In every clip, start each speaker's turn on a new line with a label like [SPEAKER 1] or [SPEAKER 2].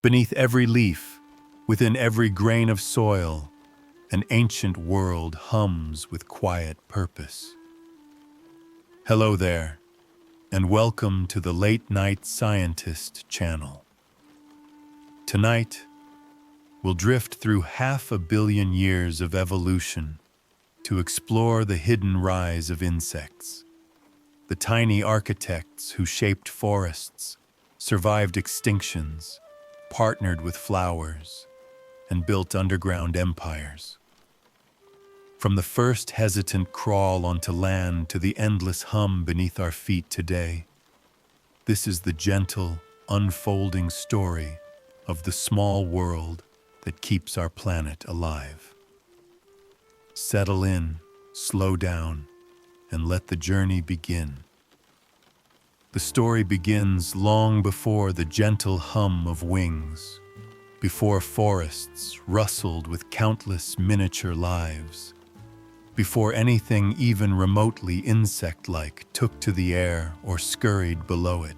[SPEAKER 1] Beneath every leaf, within every grain of soil, an ancient world hums with quiet purpose. Hello there, and welcome to the Late Night Scientist channel. Tonight, we'll drift through 500 million years of evolution to explore the hidden rise of insects, the tiny architects who shaped forests, survived extinctions, partnered with flowers, and built underground empires. From the first hesitant crawl onto land to the endless hum beneath our feet today, this is the gentle, unfolding story of the small world that keeps our planet alive. Settle in, slow down, and let the journey begin. The story begins long before the gentle hum of wings, before forests rustled with countless miniature lives, before anything even remotely insect-like took to the air or scurried below it.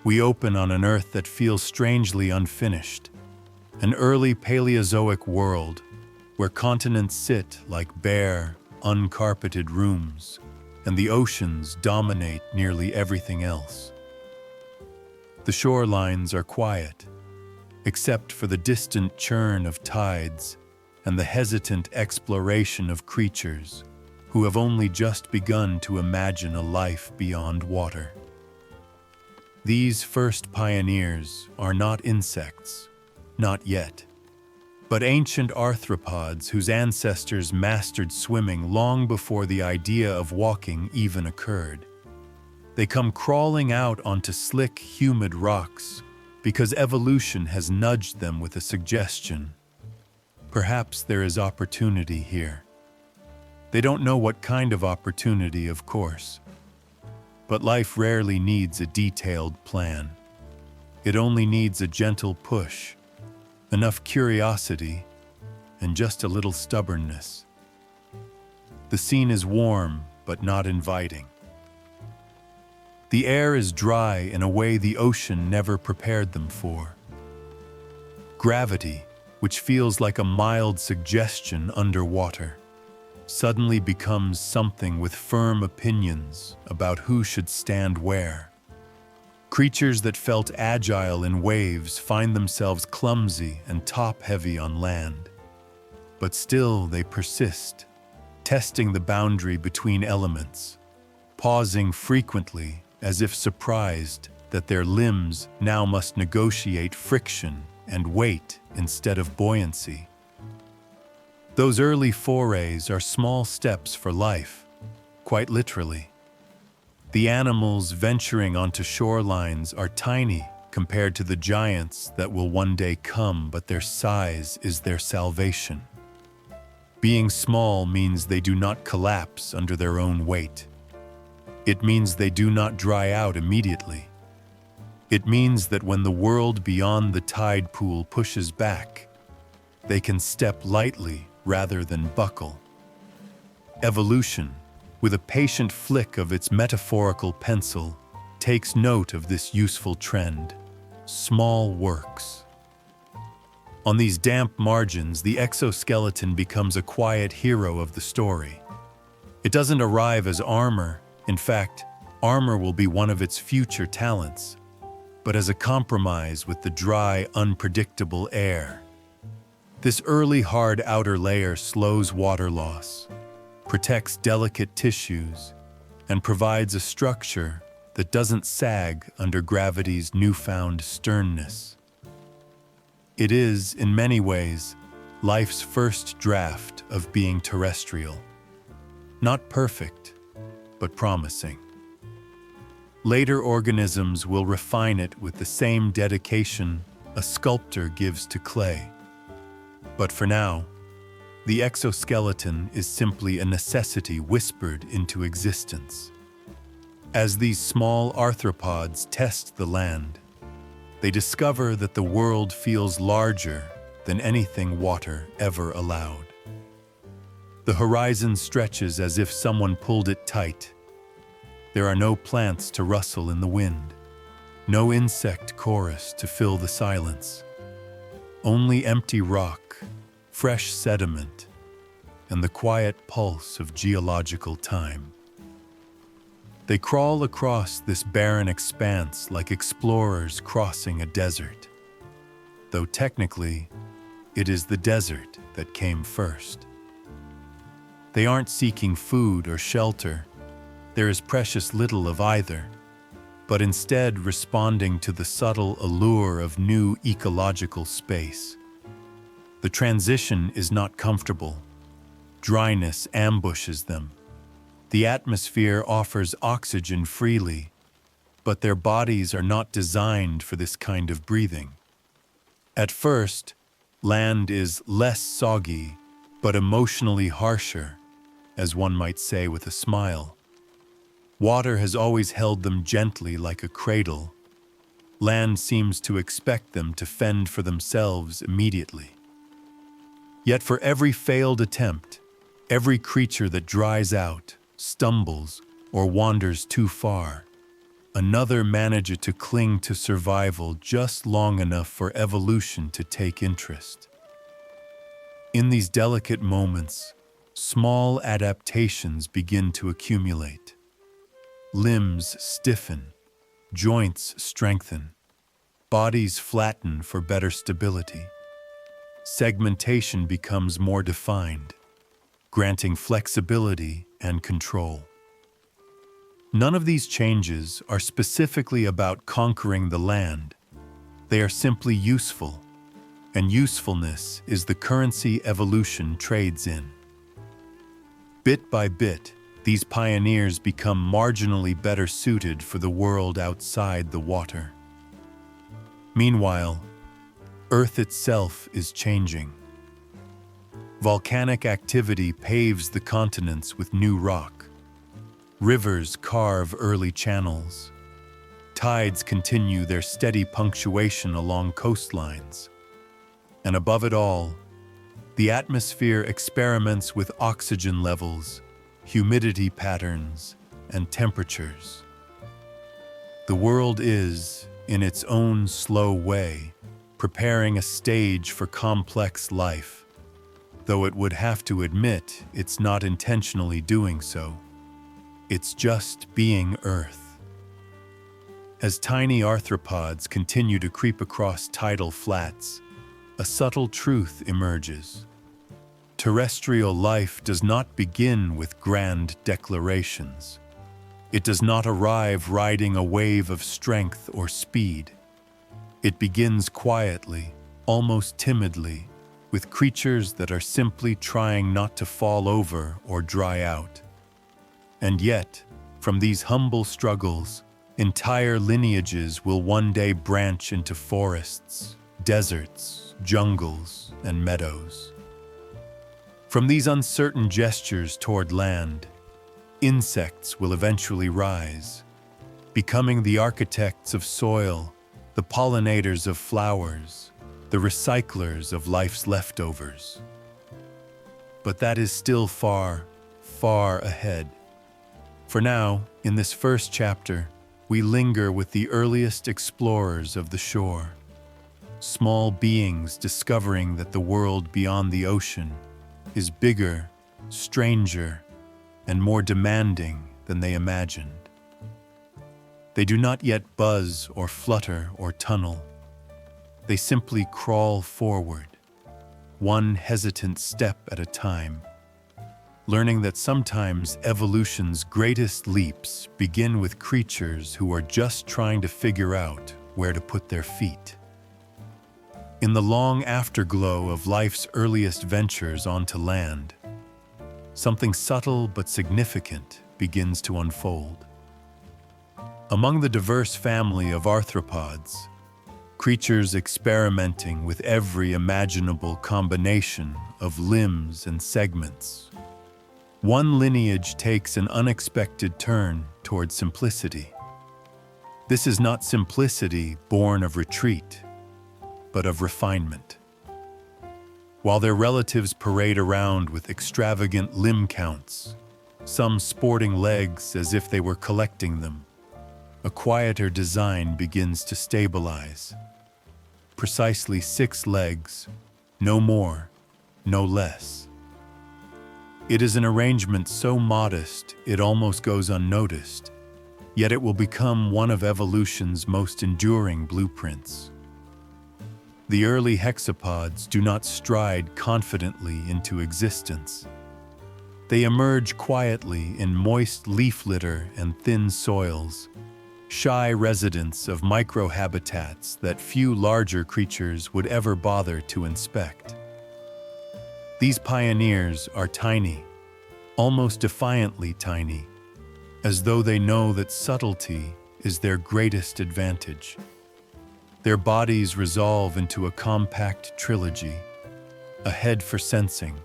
[SPEAKER 1] We open on an Earth that feels strangely unfinished, an early Paleozoic world where continents sit like bare, uncarpeted rooms, and the oceans dominate nearly everything else. The shorelines are quiet, except for the distant churn of tides and the hesitant exploration of creatures who have only just begun to imagine a life beyond water. These first pioneers are not insects, not yet, but ancient arthropods whose ancestors mastered swimming long before the idea of walking even occurred. They come crawling out onto slick, humid rocks because evolution has nudged them with a suggestion. Perhaps there is opportunity here. They don't know what kind of opportunity, of course, but life rarely needs a detailed plan. It only needs a gentle push, enough curiosity, and just a little stubbornness. The scene is warm, but not inviting. The air is dry in a way the ocean never prepared them for. Gravity, which feels like a mild suggestion underwater, suddenly becomes something with firm opinions about who should stand where. Creatures that felt agile in waves find themselves clumsy and top-heavy on land. But still they persist, testing the boundary between elements, pausing frequently as if surprised that their limbs now must negotiate friction and weight instead of buoyancy. Those early forays are small steps for life, quite literally. The animals venturing onto shorelines are tiny compared to the giants that will one day come, but their size is their salvation. Being small means they do not collapse under their own weight. It means they do not dry out immediately. It means that when the world beyond the tide pool pushes back, they can step lightly rather than buckle. Evolution, with a patient flick of its metaphorical pencil, takes note of this useful trend. Small works. On these damp margins, the exoskeleton becomes a quiet hero of the story. It doesn't arrive as armor. In fact, armor will be one of its future talents, but as a compromise with the dry, unpredictable air. This early hard outer layer slows water loss, protects delicate tissues, and provides a structure that doesn't sag under gravity's newfound sternness. It is, in many ways, life's first draft of being terrestrial. Not perfect, but promising. Later organisms will refine it with the same dedication a sculptor gives to clay. But for now, the exoskeleton is simply a necessity whispered into existence. As these small arthropods test the land, they discover that the world feels larger than anything water ever allowed. The horizon stretches as if someone pulled it tight. There are no plants to rustle in the wind, no insect chorus to fill the silence. only empty rock, fresh sediment, and the quiet pulse of geological time. They crawl across this barren expanse like explorers crossing a desert, though technically, it is the desert that came first. They aren't seeking food or shelter. There is precious little of either, but instead responding to the subtle allure of new ecological space. The transition is not comfortable. Dryness ambushes them. The atmosphere offers oxygen freely, but their bodies are not designed for this kind of breathing. At first, land is less soggy, but emotionally harsher, as one might say with a smile. Water has always held them gently like a cradle. Land seems to expect them to fend for themselves immediately. Yet for every failed attempt, every creature that dries out, stumbles, or wanders too far, another manages to cling to survival just long enough for evolution to take interest. In these delicate moments, small adaptations begin to accumulate. Limbs stiffen, joints strengthen, bodies flatten for better stability. Segmentation becomes more defined, granting flexibility and control. None of these changes are specifically about conquering the land. They are simply useful, and usefulness is the currency evolution trades in. Bit by bit, these pioneers become marginally better suited for the world outside the water. Meanwhile, Earth itself is changing. Volcanic activity paves the continents with new rock. Rivers carve early channels. Tides continue their steady punctuation along coastlines. And above it all, the atmosphere experiments with oxygen levels, humidity patterns, and temperatures. The world is, in its own slow way, preparing a stage for complex life, though it would have to admit it's not intentionally doing so. It's just being Earth. As tiny arthropods continue to creep across tidal flats, a subtle truth emerges. Terrestrial life does not begin with grand declarations. It does not arrive riding a wave of strength or speed. It begins quietly, almost timidly, with creatures that are simply trying not to fall over or dry out. And yet, from these humble struggles, entire lineages will one day branch into forests, deserts, jungles, and meadows. From these uncertain gestures toward land, insects will eventually rise, becoming the architects of soil, the pollinators of flowers, the recyclers of life's leftovers. But that is still far, far ahead. For now, in this first chapter, we linger with the earliest explorers of the shore, small beings discovering that the world beyond the ocean is bigger, stranger, and more demanding than they imagined. They do not yet buzz or flutter or tunnel. They simply crawl forward, one hesitant step at a time, learning that sometimes evolution's greatest leaps begin with creatures who are just trying to figure out where to put their feet. In the long afterglow of life's earliest ventures onto land, something subtle but significant begins to unfold. Among the diverse family of arthropods, creatures experimenting with every imaginable combination of limbs and segments, one lineage takes an unexpected turn toward simplicity. This is not simplicity born of retreat, but of refinement. While their relatives parade around with extravagant limb counts, some sporting legs as if they were collecting them, a quieter design begins to stabilize. precisely 6 legs, no more, no less. It is an arrangement so modest it almost goes unnoticed, yet it will become one of evolution's most enduring blueprints. The early hexapods do not stride confidently into existence. They emerge quietly in moist leaf litter and thin soils, shy residents of microhabitats that few larger creatures would ever bother to inspect. These pioneers are tiny, almost defiantly tiny, as though they know that subtlety is their greatest advantage. Their bodies resolve into a compact trilogy: a head for sensing,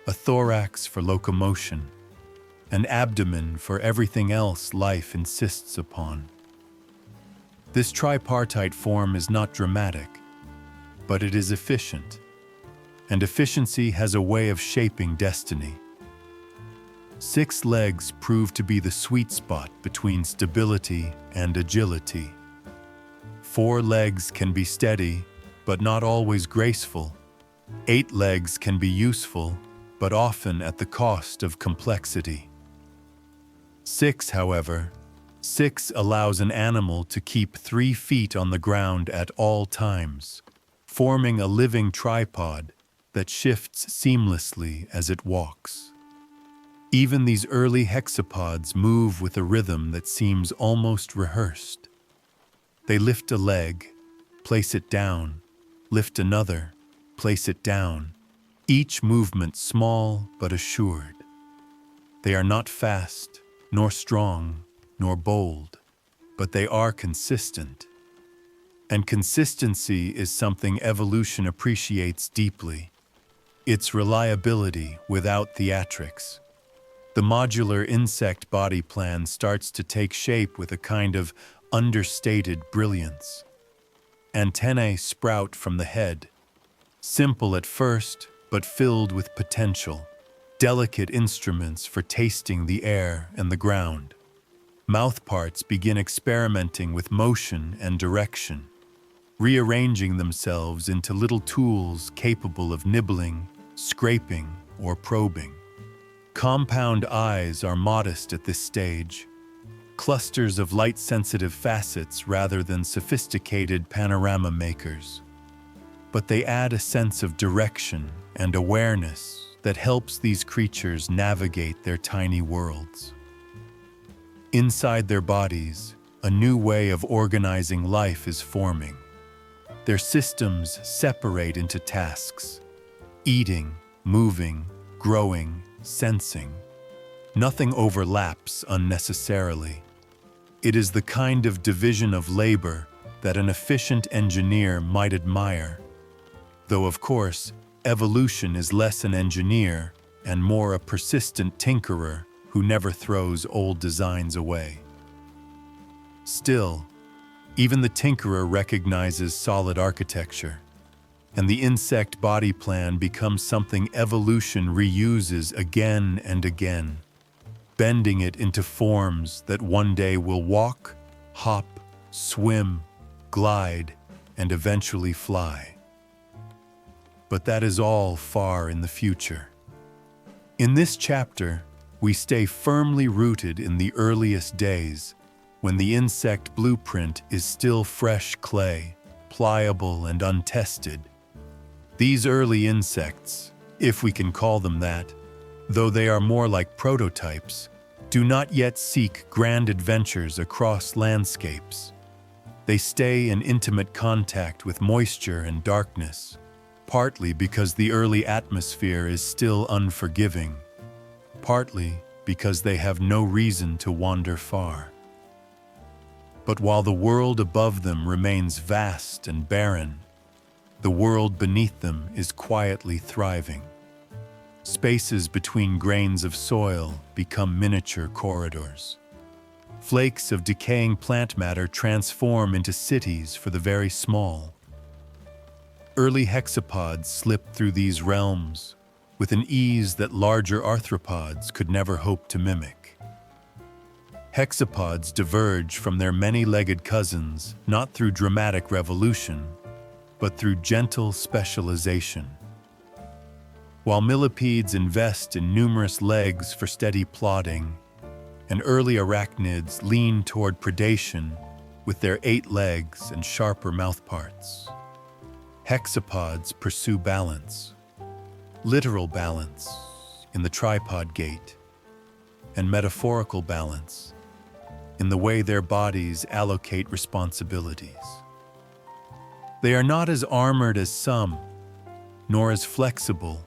[SPEAKER 1] a thorax for locomotion, an abdomen for everything else life insists upon. This tripartite form is not dramatic, but it is efficient, and efficiency has a way of shaping destiny. 6 legs prove to be the sweet spot between stability and agility. 4 legs can be steady, but not always graceful. 8 legs can be useful, but often at the cost of complexity. 6, however, 6 allows an animal to keep 3 feet on the ground at all times, forming a living tripod that shifts seamlessly as it walks. Even these early hexapods move with a rhythm that seems almost rehearsed. They lift a leg, place it down, lift another, place it down, each movement small but assured. They are not fast, nor strong, nor bold, but they are consistent. And consistency is something evolution appreciates deeply. Its reliability without theatrics. The modular insect body plan starts to take shape with a kind of understated brilliance. Antennae sprout from the head, simple at first, but filled with potential, delicate instruments for tasting the air and the ground. Mouthparts begin experimenting with motion and direction, rearranging themselves into little tools capable of nibbling, scraping, or probing. Compound eyes are modest at this stage, clusters of light-sensitive facets rather than sophisticated panorama makers. But they add a sense of direction and awareness that helps these creatures navigate their tiny worlds. Inside their bodies, a new way of organizing life is forming. Their systems separate into tasks: eating, moving, growing, sensing. Nothing overlaps unnecessarily. It is the kind of division of labor that an efficient engineer might admire. Though, of course, evolution is less an engineer and more a persistent tinkerer who never throws old designs away. Still, even the tinkerer recognizes solid architecture, and the insect body plan becomes something evolution reuses again and again, bending it into forms that one day will walk, hop, swim, glide, and eventually fly. But that is all far in the future. In this chapter, we stay firmly rooted in the earliest days, when the insect blueprint is still fresh clay, pliable and untested. These early insects, if we can call them that, though they are more like prototypes, do not yet seek grand adventures across landscapes. They stay in intimate contact with moisture and darkness, partly because the early atmosphere is still unforgiving, partly because they have no reason to wander far. But while the world above them remains vast and barren, the world beneath them is quietly thriving. Spaces between grains of soil become miniature corridors. Flakes of decaying plant matter transform into cities for the very small. Early hexapods slip through these realms with an ease that larger arthropods could never hope to mimic. Hexapods diverge from their many-legged cousins not through dramatic revolution, but through gentle specialization. While millipedes invest in numerous legs for steady plodding, and early arachnids lean toward predation with their 8 legs and sharper mouthparts. Hexapods pursue balance, literal balance in the tripod gait, and metaphorical balance in the way their bodies allocate responsibilities. They are not as armored as some, nor as flexible,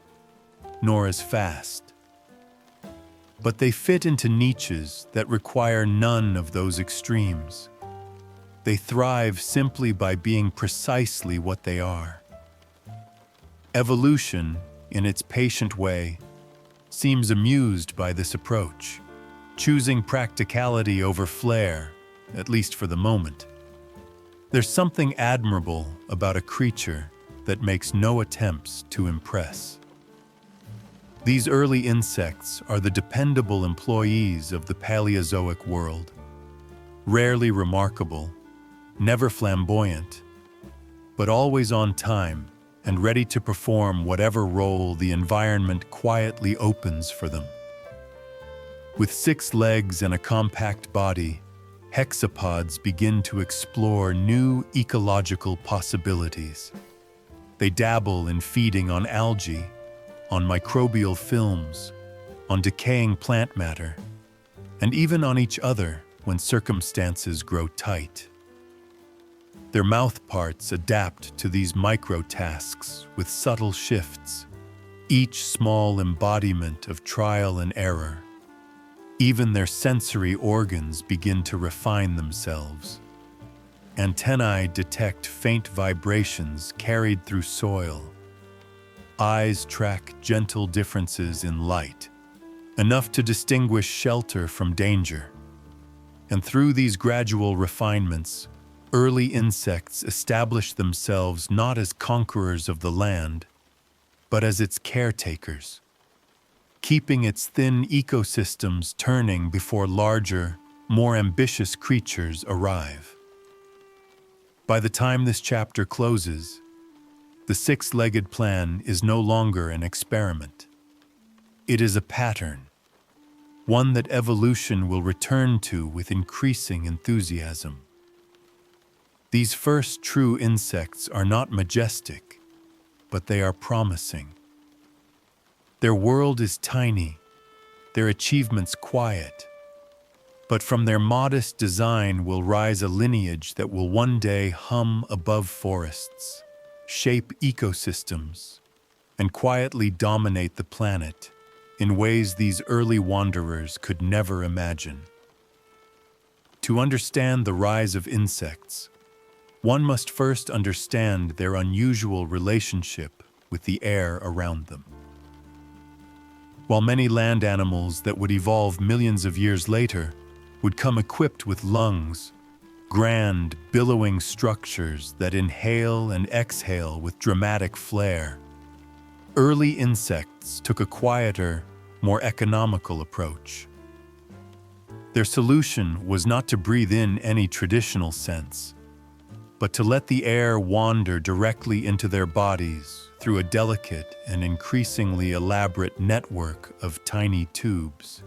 [SPEAKER 1] nor as fast. But they fit into niches that require none of those extremes. They thrive simply by being precisely what they are. Evolution, in its patient way, seems amused by this approach, choosing practicality over flair, at least for the moment. There's something admirable about a creature that makes no attempts to impress. These early insects are the dependable employees of the Paleozoic world, rarely remarkable, never flamboyant, but always on time and ready to perform whatever role the environment quietly opens for them. With 6 legs and a compact body, hexapods begin to explore new ecological possibilities. They dabble in feeding on algae, on microbial films, on decaying plant matter, and even on each other when circumstances grow tight. Their mouth parts adapt to these micro-tasks with subtle shifts, each small embodiment of trial and error. Even their sensory organs begin to refine themselves. Antennae detect faint vibrations carried through soil. Eyes track gentle differences in light, enough to distinguish shelter from danger. And through these gradual refinements, early insects establish themselves not as conquerors of the land, but as its caretakers, keeping its thin ecosystems turning before larger, more ambitious creatures arrive. By the time this chapter closes, the 6-legged plan is no longer an experiment. It is a pattern, one that evolution will return to with increasing enthusiasm. These first true insects are not majestic, but they are promising. Their world is tiny, their achievements quiet, but from their modest design will rise a lineage that will one day hum above forests, shape ecosystems, and quietly dominate the planet in ways these early wanderers could never imagine. To understand the rise of insects, one must first understand their unusual relationship with the air around them. While many land animals that would evolve millions of years later would come equipped with lungs, grand, billowing structures that inhale and exhale with dramatic flair, early insects took a quieter, more economical approach. Their solution was not to breathe in any traditional sense, but to let the air wander directly into their bodies through a delicate and increasingly elaborate network of tiny tubes.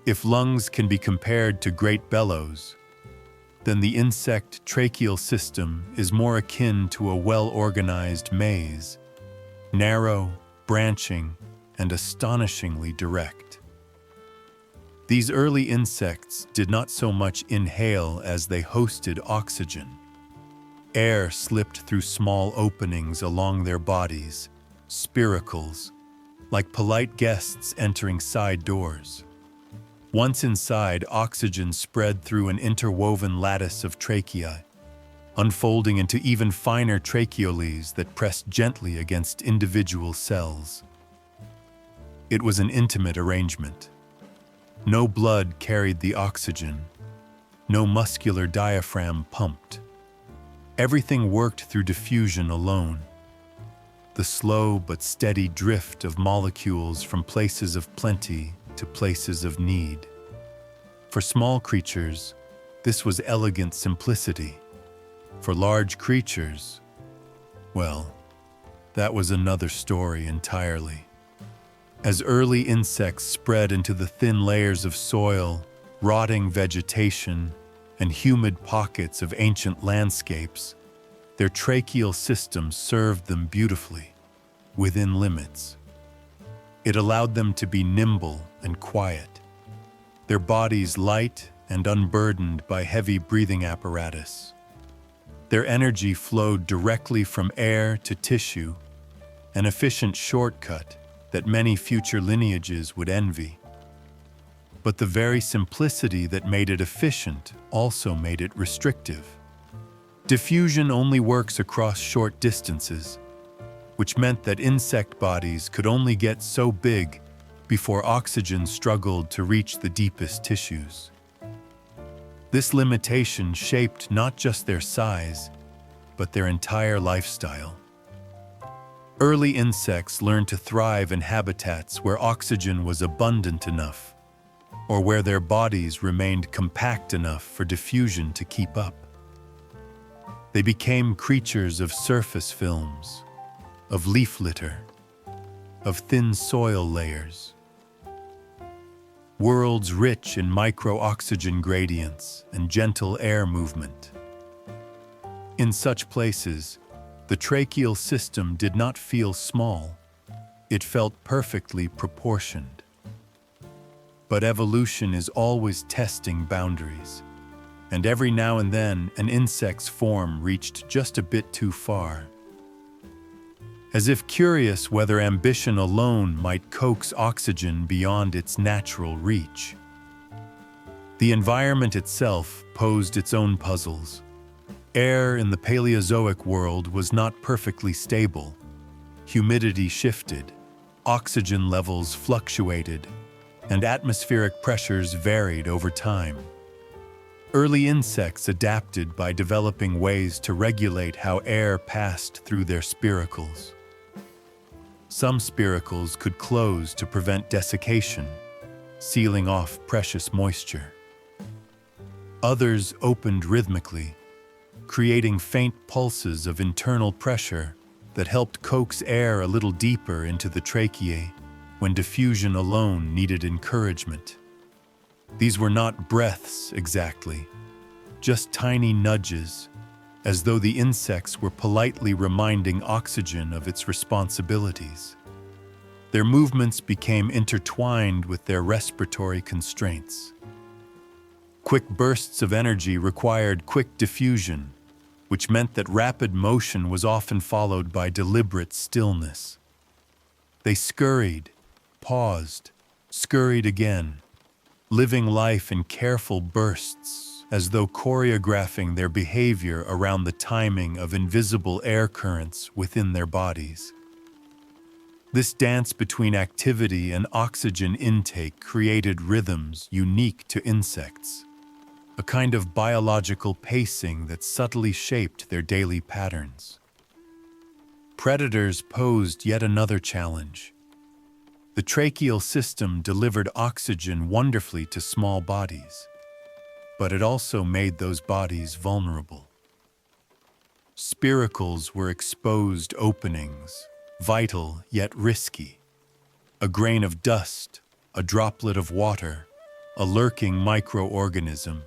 [SPEAKER 1] If lungs can be compared to great bellows, then the insect tracheal system is more akin to a well-organized maze, narrow, branching, and astonishingly direct. These early insects did not so much inhale as they hosted oxygen. Air slipped through small openings along their bodies, spiracles, like polite guests entering side doors. Once inside, oxygen spread through an interwoven lattice of tracheae, unfolding into even finer tracheoles that pressed gently against individual cells. It was an intimate arrangement. No blood carried the oxygen, no muscular diaphragm pumped. Everything worked through diffusion alone, the slow but steady drift of molecules from places of plenty to places of need. For small creatures, this was elegant simplicity. For large creatures, Well, that was another story entirely. As early insects spread into the thin layers of soil, rotting vegetation, and humid pockets of ancient landscapes, their tracheal system served them beautifully, within limits. It allowed them to be nimble and quiet, their bodies light and unburdened by heavy breathing apparatus. Their energy flowed directly from air to tissue, an efficient shortcut that many future lineages would envy. But the very simplicity that made it efficient also made it restrictive. Diffusion only works across short distances, which meant that insect bodies could only get so big before oxygen struggled to reach the deepest tissues. This limitation shaped not just their size, but their entire lifestyle. Early insects learned to thrive in habitats where oxygen was abundant enough, or where their bodies remained compact enough for diffusion to keep up. They became creatures of surface films, of leaf litter, of thin soil layers. Worlds rich in micro-oxygen gradients and gentle air movement. In such places, the tracheal system did not feel small. It felt perfectly proportioned. But evolution is always testing boundaries, and every now and then an insect's form reached just a bit too far. As if curious whether ambition alone might coax oxygen beyond its natural reach. The environment itself posed its own puzzles. Air in the Paleozoic world was not perfectly stable. Humidity shifted, oxygen levels fluctuated, and atmospheric pressures varied over time. Early insects adapted by developing ways to regulate how air passed through their spiracles. Some spiracles could close to prevent desiccation, sealing off precious moisture. Others opened rhythmically, creating faint pulses of internal pressure that helped coax air a little deeper into the tracheae when diffusion alone needed encouragement. These were not breaths exactly, just tiny nudges, as though the insects were politely reminding oxygen of its responsibilities. Their movements became intertwined with their respiratory constraints. Quick bursts of energy required quick diffusion, which meant that rapid motion was often followed by deliberate stillness. They scurried, paused, scurried again, living life in careful bursts, as though choreographing their behavior around the timing of invisible air currents within their bodies. This dance between activity and oxygen intake created rhythms unique to insects, a kind of biological pacing that subtly shaped their daily patterns. Predators posed yet another challenge. The tracheal system delivered oxygen wonderfully to small bodies, but it also made those bodies vulnerable. Spiracles were exposed openings, vital yet risky. A grain of dust, a droplet of water, a lurking microorganism,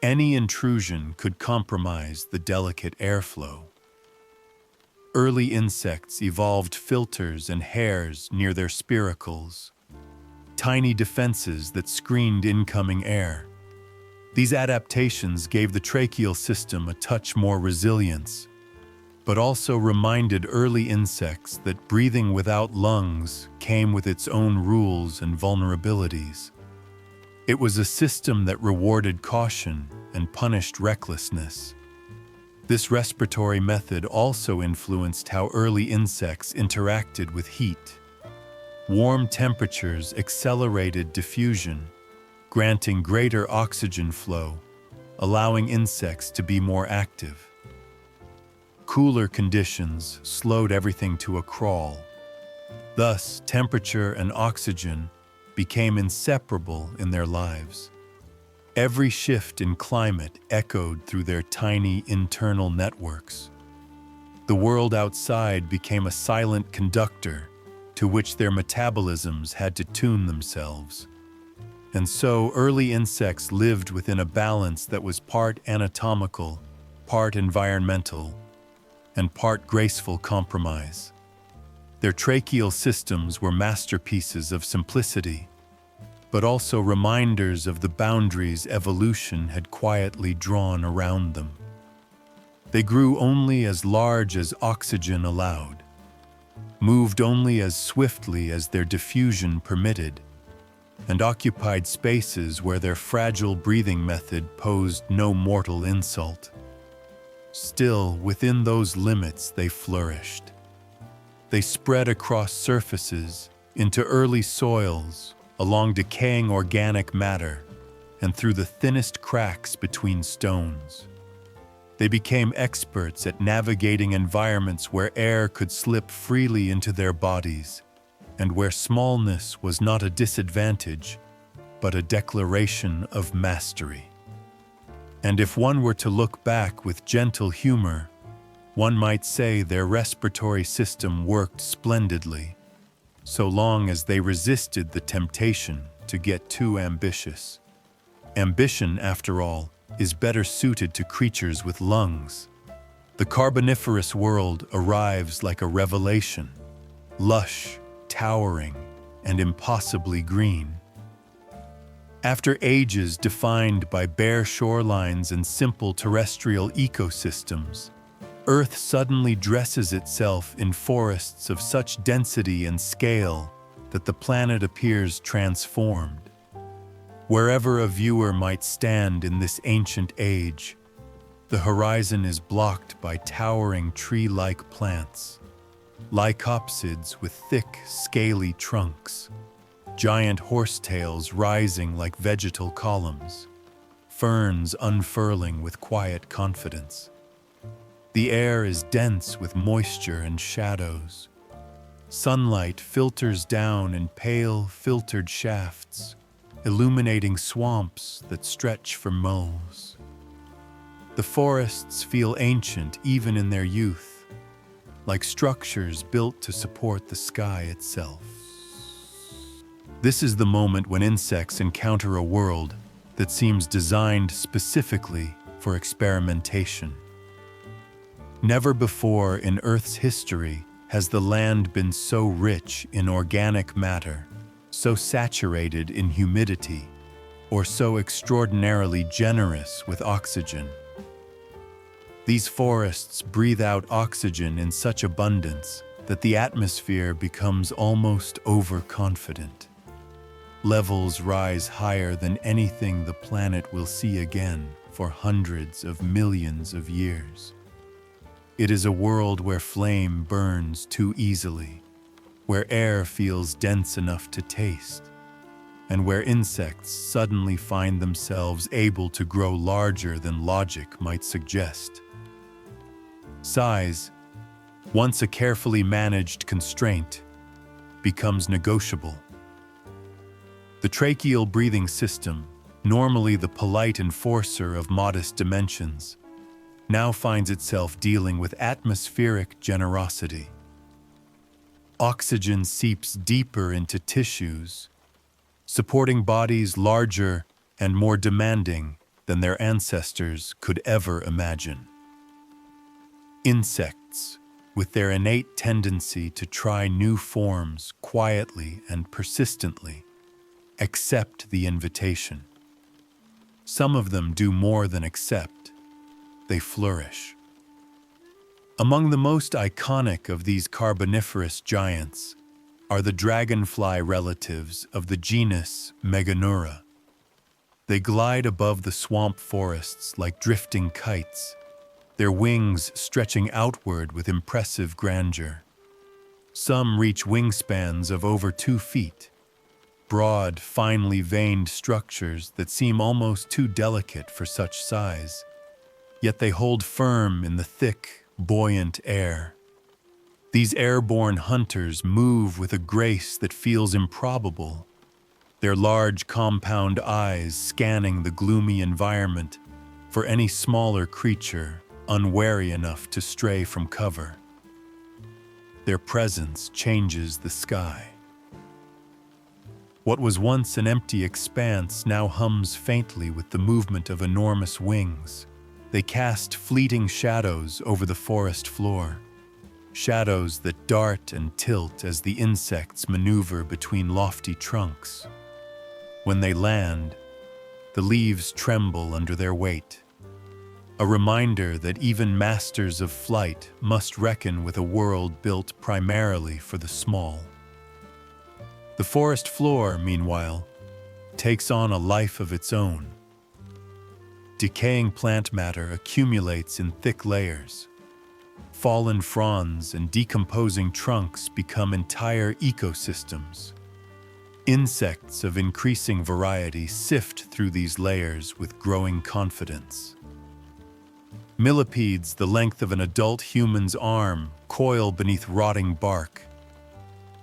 [SPEAKER 1] any intrusion could compromise the delicate airflow. Early insects evolved filters and hairs near their spiracles, tiny defenses that screened incoming air. These adaptations gave the tracheal system a touch more resilience, but also reminded early insects that breathing without lungs came with its own rules and vulnerabilities. It was a system that rewarded caution and punished recklessness. This respiratory method also influenced how early insects interacted with heat. Warm temperatures accelerated diffusion, granting greater oxygen flow, allowing insects to be more active. Cooler conditions slowed everything to a crawl. Thus, temperature and oxygen became inseparable in their lives. Every shift in climate echoed through their tiny internal networks. The world outside became a silent conductor to which their metabolisms had to tune themselves. And so early insects lived within a balance that was part anatomical, part environmental, and part graceful compromise. Their tracheal systems were masterpieces of simplicity, but also reminders of the boundaries evolution had quietly drawn around them. They grew only as large as oxygen allowed, moved only as swiftly as their diffusion permitted, and occupied spaces where their fragile breathing method posed no mortal insult. Still, within those limits they flourished. They spread across surfaces, into early soils, along decaying organic matter, and through the thinnest cracks between stones. They became experts at navigating environments where air could slip freely into their bodies, and where smallness was not a disadvantage, but a declaration of mastery. And if one were to look back with gentle humor, one might say their respiratory system worked splendidly, so long as they resisted the temptation to get too ambitious. Ambition, after all, is better suited to creatures with lungs. The Carboniferous world arrives like a revelation, lush, towering, and impossibly green. After ages defined by bare shorelines and simple terrestrial ecosystems, Earth suddenly dresses itself in forests of such density and scale that the planet appears transformed. Wherever a viewer might stand in this ancient age, the horizon is blocked by towering tree-like plants, lycopsids with thick, scaly trunks, giant horsetails rising like vegetal columns, ferns unfurling with quiet confidence. The air is dense with moisture and shadows. Sunlight filters down in pale, filtered shafts, illuminating swamps that stretch for moles. The forests feel ancient even in their youth, like structures built to support the sky itself. This is the moment when insects encounter a world that seems designed specifically for experimentation. Never before in Earth's history has the land been so rich in organic matter, so saturated in humidity, or so extraordinarily generous with oxygen. These forests breathe out oxygen in such abundance that the atmosphere becomes almost overconfident. Levels rise higher than anything the planet will see again for hundreds of millions of years. It is a world where flame burns too easily, where air feels dense enough to taste, and where insects suddenly find themselves able to grow larger than logic might suggest. Size, once a carefully managed constraint, becomes negotiable. The tracheal breathing system, normally the polite enforcer of modest dimensions, now finds itself dealing with atmospheric generosity. Oxygen seeps deeper into tissues, supporting bodies larger and more demanding than their ancestors could ever imagine. Insects, with their innate tendency to try new forms quietly and persistently, accept the invitation. Some of them do more than accept. They flourish. Among the most iconic of these carboniferous giants are the dragonfly relatives of the genus Meganeura. They glide above the swamp forests like drifting kites, their wings stretching outward with impressive grandeur. Some reach wingspans of over 2 feet, broad, finely veined structures that seem almost too delicate for such size. Yet they hold firm in the thick, buoyant air. These airborne hunters move with a grace that feels improbable, their large compound eyes scanning the gloomy environment for any smaller creature unwary enough to stray from cover. Their presence changes the sky. What was once an empty expanse now hums faintly with the movement of enormous wings. They cast fleeting shadows over the forest floor, shadows that dart and tilt as the insects maneuver between lofty trunks. When they land, the leaves tremble under their weight, a reminder that even masters of flight must reckon with a world built primarily for the small. The forest floor, meanwhile, takes on a life of its own. Decaying plant matter accumulates in thick layers. Fallen fronds and decomposing trunks become entire ecosystems. Insects of increasing variety sift through these layers with growing confidence. Millipedes the length of an adult human's arm coil beneath rotting bark.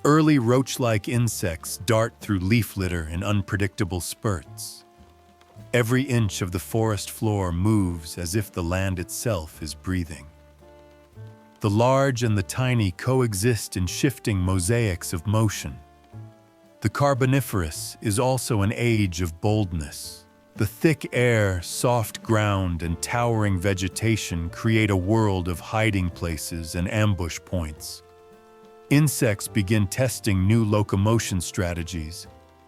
[SPEAKER 1] Early roach-like insects dart through leaf litter in unpredictable spurts. Every inch of the forest floor moves as if the land itself is breathing. The large and the tiny coexist in shifting mosaics of motion. The Carboniferous is also an age of boldness. The thick air, soft ground, and towering vegetation create a world of hiding places and ambush points. Insects begin testing new locomotion strategies.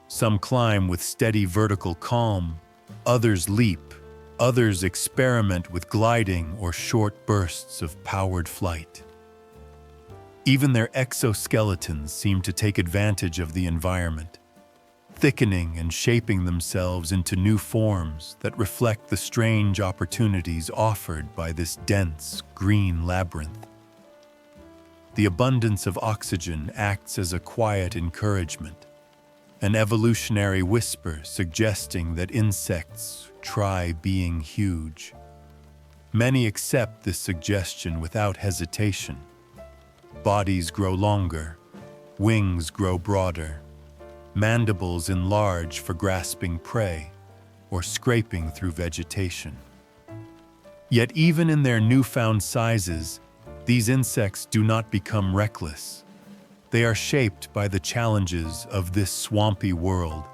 [SPEAKER 1] Some climb with steady vertical calm, others leap, others experiment with gliding or short bursts of powered flight. Even their exoskeletons seem to take advantage of the environment, thickening and shaping themselves into new forms that reflect the strange opportunities offered by this dense, green labyrinth. The abundance of oxygen acts as a quiet encouragement, an evolutionary whisper suggesting that insects try being huge. Many accept this suggestion without hesitation. Bodies grow longer, wings grow broader, mandibles enlarge for grasping prey or scraping through vegetation. Yet even in their newfound sizes, these insects do not become reckless. They are shaped by the challenges of this swampy world,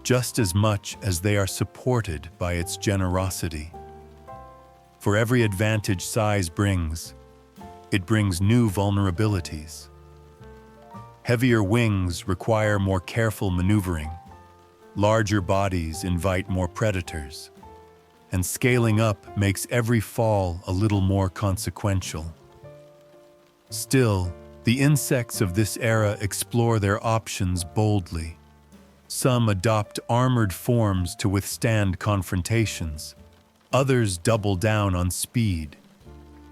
[SPEAKER 1] just as much as they are supported by its generosity. For every advantage size brings, it brings new vulnerabilities. Heavier wings require more careful maneuvering. Larger bodies invite more predators. And scaling up makes every fall a little more consequential. Still, the insects of this era explore their options boldly. Some adopt armored forms to withstand confrontations. Others double down on speed.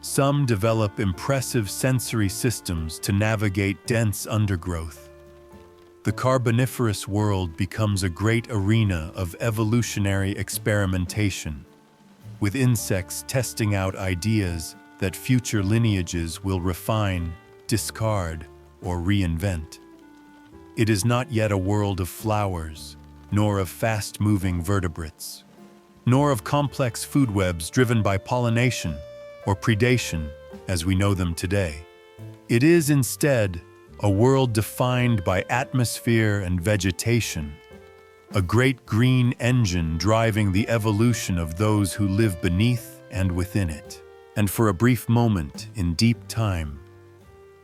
[SPEAKER 1] Some develop impressive sensory systems to navigate dense undergrowth. The Carboniferous world becomes a great arena of evolutionary experimentation, with insects testing out ideas that future lineages will refine, discard, or reinvent. It is not yet a world of flowers, nor of fast-moving vertebrates, nor of complex food webs driven by pollination or predation as we know them today. It is instead a world defined by atmosphere and vegetation, a great green engine driving the evolution of those who live beneath and within it. And for a brief moment in deep time,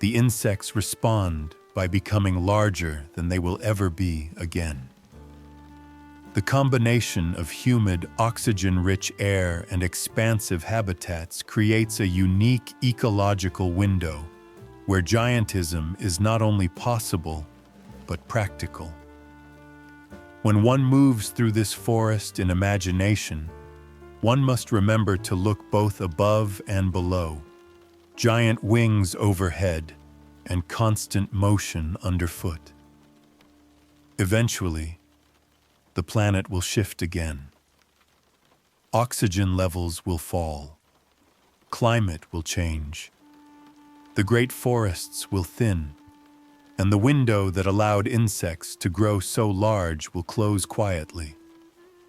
[SPEAKER 1] the insects respond by becoming larger than they will ever be again. The combination of humid, oxygen-rich air and expansive habitats creates a unique ecological window where giantism is not only possible, but practical. When one moves through this forest in imagination, one must remember to look both above and below, giant wings overhead and constant motion underfoot. Eventually, the planet will shift again. Oxygen levels will fall. Climate will change. The great forests will thin, and the window that allowed insects to grow so large will close quietly,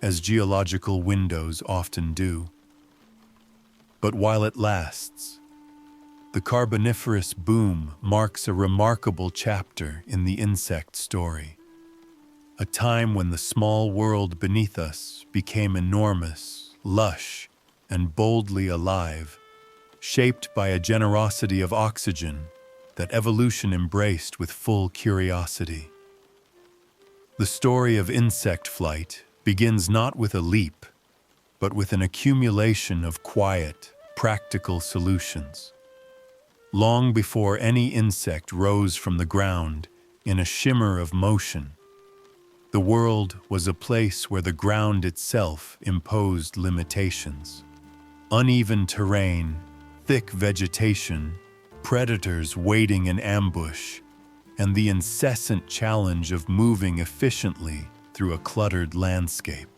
[SPEAKER 1] as geological windows often do. But while it lasts, the Carboniferous boom marks a remarkable chapter in the insect story. A time when the small world beneath us became enormous, lush, and boldly alive, shaped by a generosity of oxygen that evolution embraced with full curiosity. The story of insect flight begins not with a leap, but with an accumulation of quiet, practical solutions. Long before any insect rose from the ground in a shimmer of motion, the world was a place where the ground itself imposed limitations. Uneven terrain, thick vegetation, predators waiting in ambush, and the incessant challenge of moving efficiently through a cluttered landscape.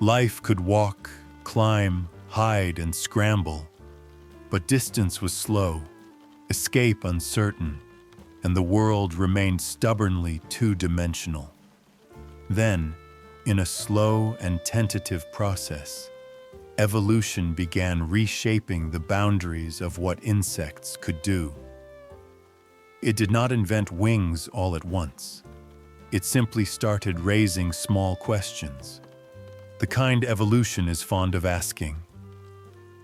[SPEAKER 1] Life could walk, climb, hide, and scramble, but distance was slow, escape uncertain, and the world remained stubbornly two-dimensional. Then, in a slow and tentative process, evolution began reshaping the boundaries of what insects could do. It did not invent wings all at once. It simply started raising small questions, the kind evolution is fond of asking.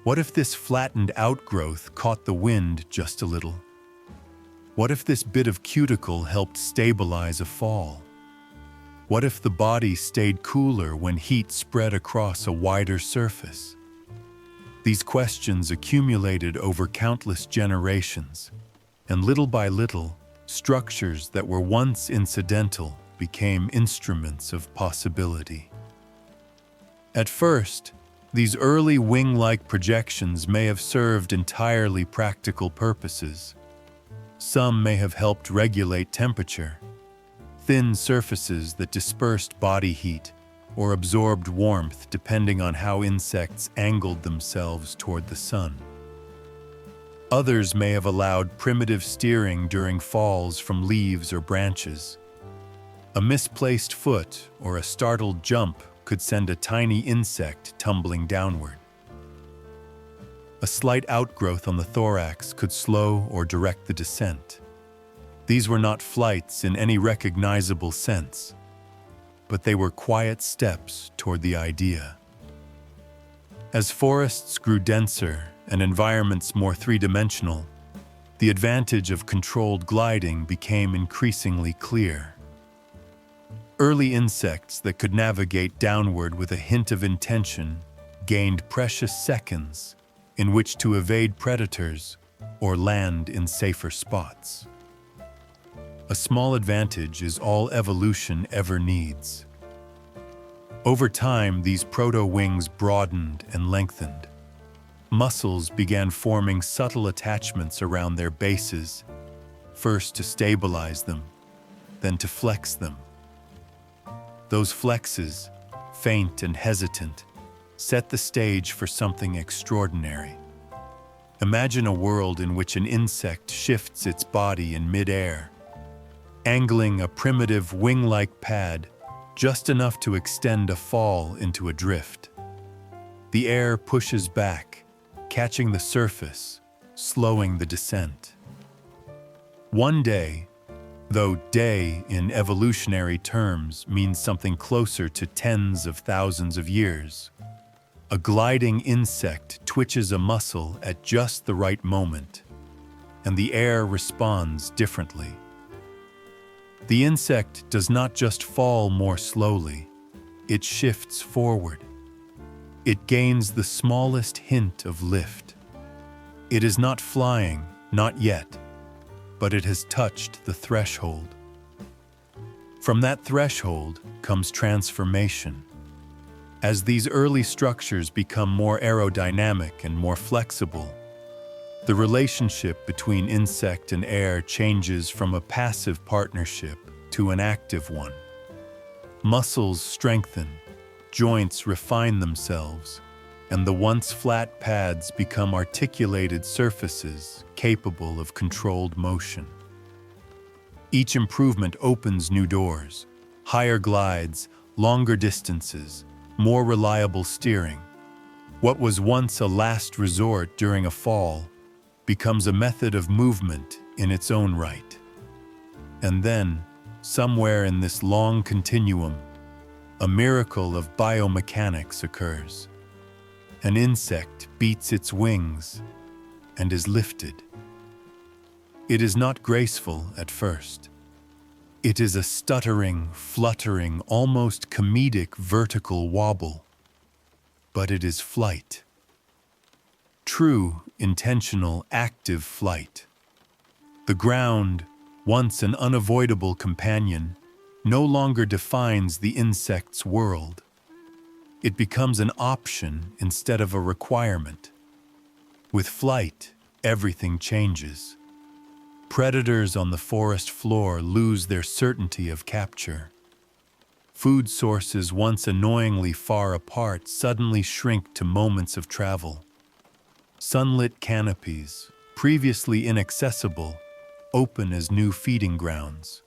[SPEAKER 1] What if this flattened outgrowth caught the wind just a little? What if this bit of cuticle helped stabilize a fall? What if the body stayed cooler when heat spread across a wider surface? These questions accumulated over countless generations, and little by little, structures that were once incidental became instruments of possibility. At first, these early wing-like projections may have served entirely practical purposes. Some may have helped regulate temperature, thin surfaces that dispersed body heat or absorbed warmth depending on how insects angled themselves toward the sun. Others may have allowed primitive steering during falls from leaves or branches. A misplaced foot or a startled jump could send a tiny insect tumbling downward. A slight outgrowth on the thorax could slow or direct the descent. These were not flights in any recognizable sense, but they were quiet steps toward the idea. As forests grew denser and environments more three-dimensional, the advantage of controlled gliding became increasingly clear. Early insects that could navigate downward with a hint of intention gained precious seconds in which to evade predators or land in safer spots. A small advantage is all evolution ever needs. Over time, these proto-wings broadened and lengthened. Muscles began forming subtle attachments around their bases, first to stabilize them, then to flex them. Those flexes, faint and hesitant, set the stage for something extraordinary. Imagine a world in which an insect shifts its body in mid-air, angling a primitive wing-like pad just enough to extend a fall into a drift. The air pushes back, catching the surface, slowing the descent. One day, though day in evolutionary terms means something closer to tens of thousands of years, a gliding insect twitches a muscle at just the right moment, and the air responds differently. The insect does not just fall more slowly, it shifts forward. It gains the smallest hint of lift. It is not flying, not yet, but it has touched the threshold. From that threshold comes transformation. As these early structures become more aerodynamic and more flexible, the relationship between insect and air changes from a passive partnership to an active one. Muscles strengthen, joints refine themselves, and the once flat pads become articulated surfaces capable of controlled motion. Each improvement opens new doors, higher glides, longer distances, more reliable steering. What was once a last resort during a fall becomes a method of movement in its own right. And then, somewhere in this long continuum, a miracle of biomechanics occurs. An insect beats its wings and is lifted. It is not graceful at first. It is a stuttering, fluttering, almost comedic vertical wobble. But it is flight. True, intentional, active flight. The ground, once an unavoidable companion, no longer defines the insect's world. It becomes an option instead of a requirement. With flight, everything changes. Predators on the forest floor lose their certainty of capture. Food sources once annoyingly far apart suddenly shrink to moments of travel. Sunlit canopies, previously inaccessible, open as new feeding grounds.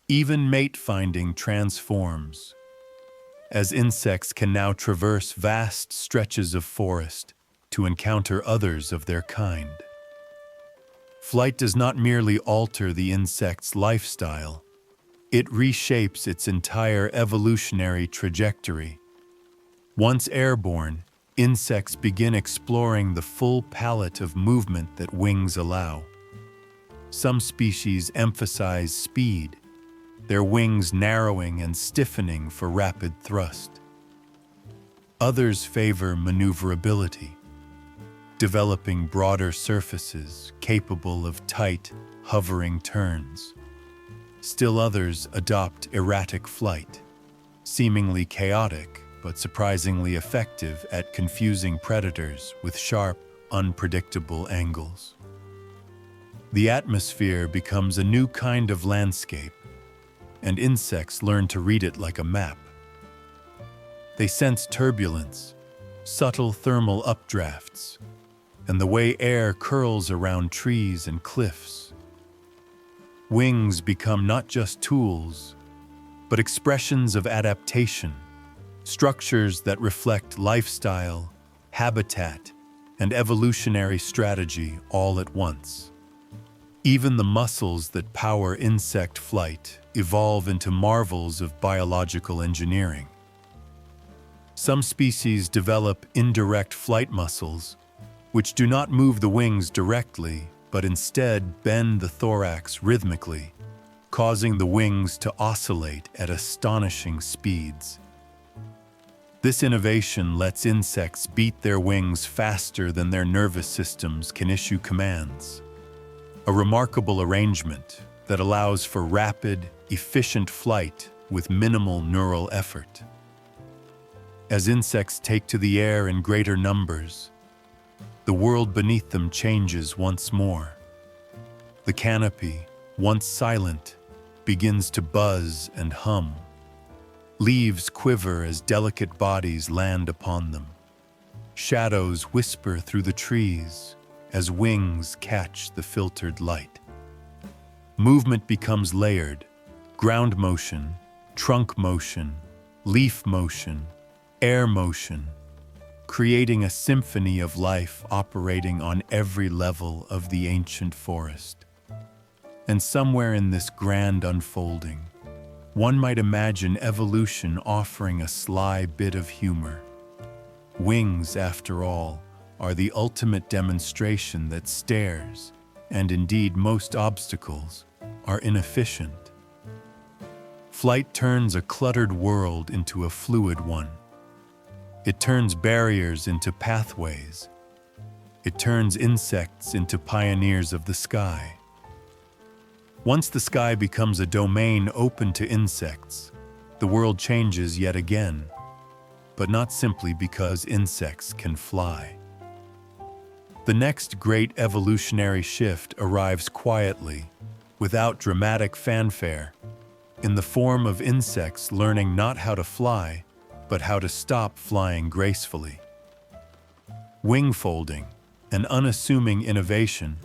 [SPEAKER 1] Even mate-finding transforms, as insects can now traverse vast stretches of forest to encounter others of their kind. Flight does not merely alter the insect's lifestyle, it reshapes its entire evolutionary trajectory. Once airborne, insects begin exploring the full palette of movement that wings allow. Some species emphasize speed, their wings narrowing and stiffening for rapid thrust. Others favor maneuverability, developing broader surfaces capable of tight, hovering turns. Still others adopt erratic flight, seemingly chaotic but surprisingly effective at confusing predators with sharp, unpredictable angles. The atmosphere becomes a new kind of landscape, and insects learn to read it like a map. They sense turbulence, subtle thermal updrafts, and the way air curls around trees and cliffs. Wings become not just tools, but expressions of adaptation, structures that reflect lifestyle, habitat, and evolutionary strategy all at once. Even the muscles that power insect flight evolve into marvels of biological engineering. Some species develop indirect flight muscles, which do not move the wings directly, but instead bend the thorax rhythmically, causing the wings to oscillate at astonishing speeds. This innovation lets insects beat their wings faster than their nervous systems can issue commands. A remarkable arrangement that allows for rapid, efficient flight with minimal neural effort. As insects take to the air in greater numbers, the world beneath them changes once more. The canopy, once silent, begins to buzz and hum. Leaves quiver as delicate bodies land upon them. Shadows whisper through the trees as wings catch the filtered light. Movement becomes layered: ground motion, trunk motion, leaf motion, air motion, creating a symphony of life operating on every level of the ancient forest. And somewhere in this grand unfolding, one might imagine evolution offering a sly bit of humor. Wings, after all, are the ultimate demonstration that stairs, and indeed most obstacles, are inefficient. Flight turns a cluttered world into a fluid one. It turns barriers into pathways. It turns insects into pioneers of the sky. Once the sky becomes a domain open to insects, the world changes yet again, but not simply because insects can fly. The next great evolutionary shift arrives quietly, without dramatic fanfare, in the form of insects learning not how to fly, but how to stop flying gracefully. Wing folding, an unassuming innovation,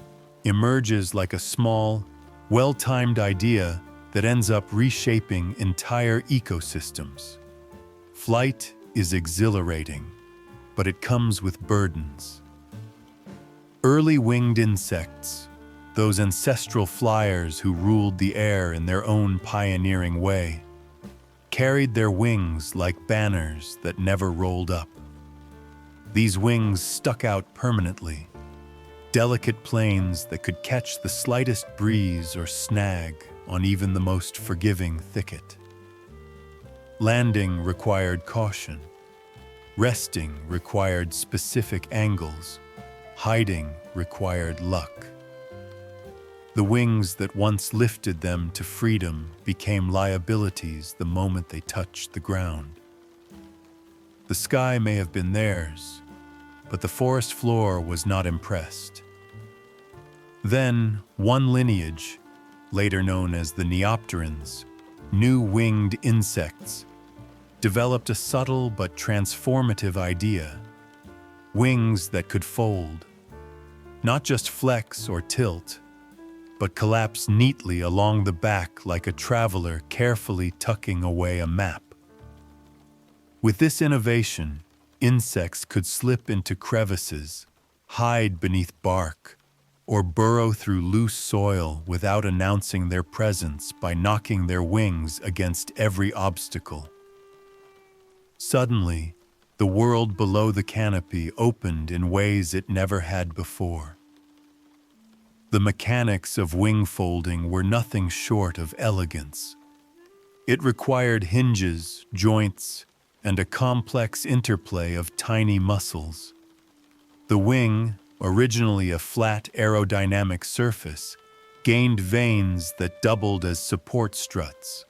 [SPEAKER 1] emerges like a small, well-timed idea that ends up reshaping entire ecosystems. Flight is exhilarating, but it comes with burdens. Early winged insects, those ancestral flyers who ruled the air in their own pioneering way, carried their wings like banners that never rolled up. These wings stuck out permanently, delicate planes that could catch the slightest breeze or snag on even the most forgiving thicket. Landing required caution. Resting required specific angles. Hiding required luck. The wings that once lifted them to freedom became liabilities the moment they touched the ground. The sky may have been theirs, but the forest floor was not impressed. Then, one lineage, later known as the Neopterans, new winged insects, developed a subtle but transformative idea: wings that could fold, not just flex or tilt, but collapse neatly along the back like a traveler carefully tucking away a map. With this innovation, insects could slip into crevices, hide beneath bark, or burrow through loose soil without announcing their presence by knocking their wings against every obstacle. Suddenly, the world below the canopy opened in ways it never had before. The mechanics of wing folding were nothing short of elegance. It required hinges, joints, and a complex interplay of tiny muscles. The wing, originally a flat aerodynamic surface, gained veins that doubled as support struts,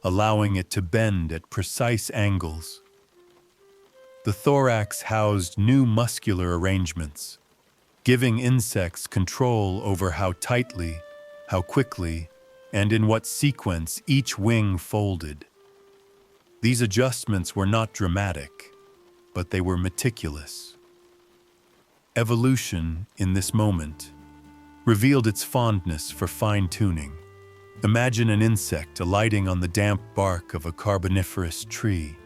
[SPEAKER 1] allowing it to bend at precise angles. The thorax housed new muscular arrangements, giving insects control over how tightly, how quickly, and in what sequence each wing folded. These adjustments were not dramatic, but they were meticulous. Evolution, in this moment, revealed its fondness for fine-tuning. Imagine an insect alighting on the damp bark of a carboniferous tree.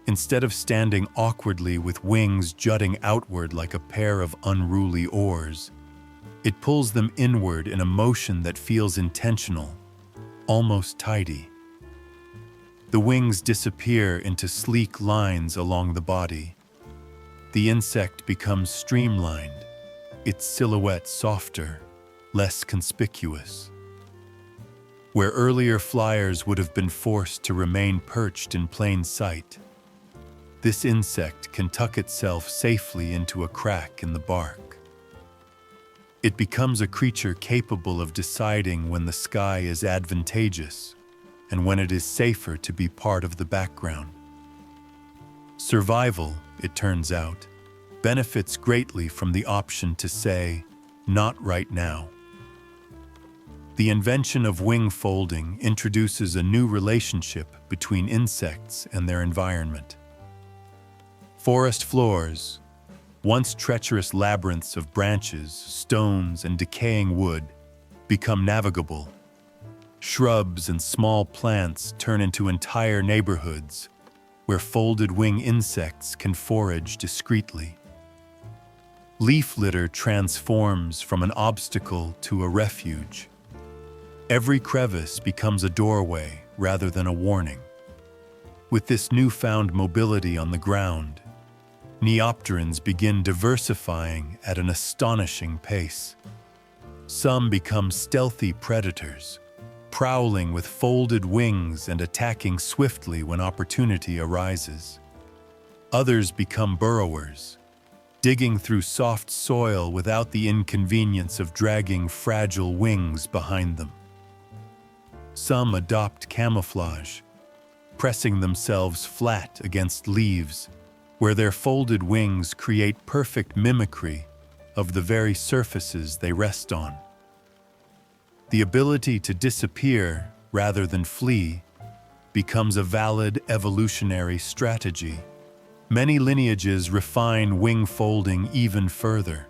[SPEAKER 1] Instead of standing awkwardly with wings jutting outward like a pair of unruly oars, it pulls them inward in a motion that feels intentional, almost tidy. The wings disappear into sleek lines along the body. The insect becomes streamlined, its silhouette softer, less conspicuous. Where earlier flyers would have been forced to remain perched in plain sight, this insect can tuck itself safely into a crack in the bark. It becomes a creature capable of deciding when the sky is advantageous and when it is safer to be part of the background. Survival, it turns out, benefits greatly from the option to say, "Not right now." The invention of wing folding introduces a new relationship between insects and their environment. Forest floors, once treacherous labyrinths of branches, stones, and decaying wood, become navigable. Shrubs and small plants turn into entire neighborhoods where folded wing insects can forage discreetly. Leaf litter transforms from an obstacle to a refuge. Every crevice becomes a doorway rather than a warning. With this newfound mobility on the ground, Neopterans begin diversifying at an astonishing pace. Some become stealthy predators, prowling with folded wings and attacking swiftly when opportunity arises. Others become burrowers, digging through soft soil without the inconvenience of dragging fragile wings behind them. Some adopt camouflage, pressing themselves flat against leaves, where their folded wings create perfect mimicry of the very surfaces they rest on. The ability to disappear rather than flee becomes a valid evolutionary strategy. Many lineages refine wing folding even further.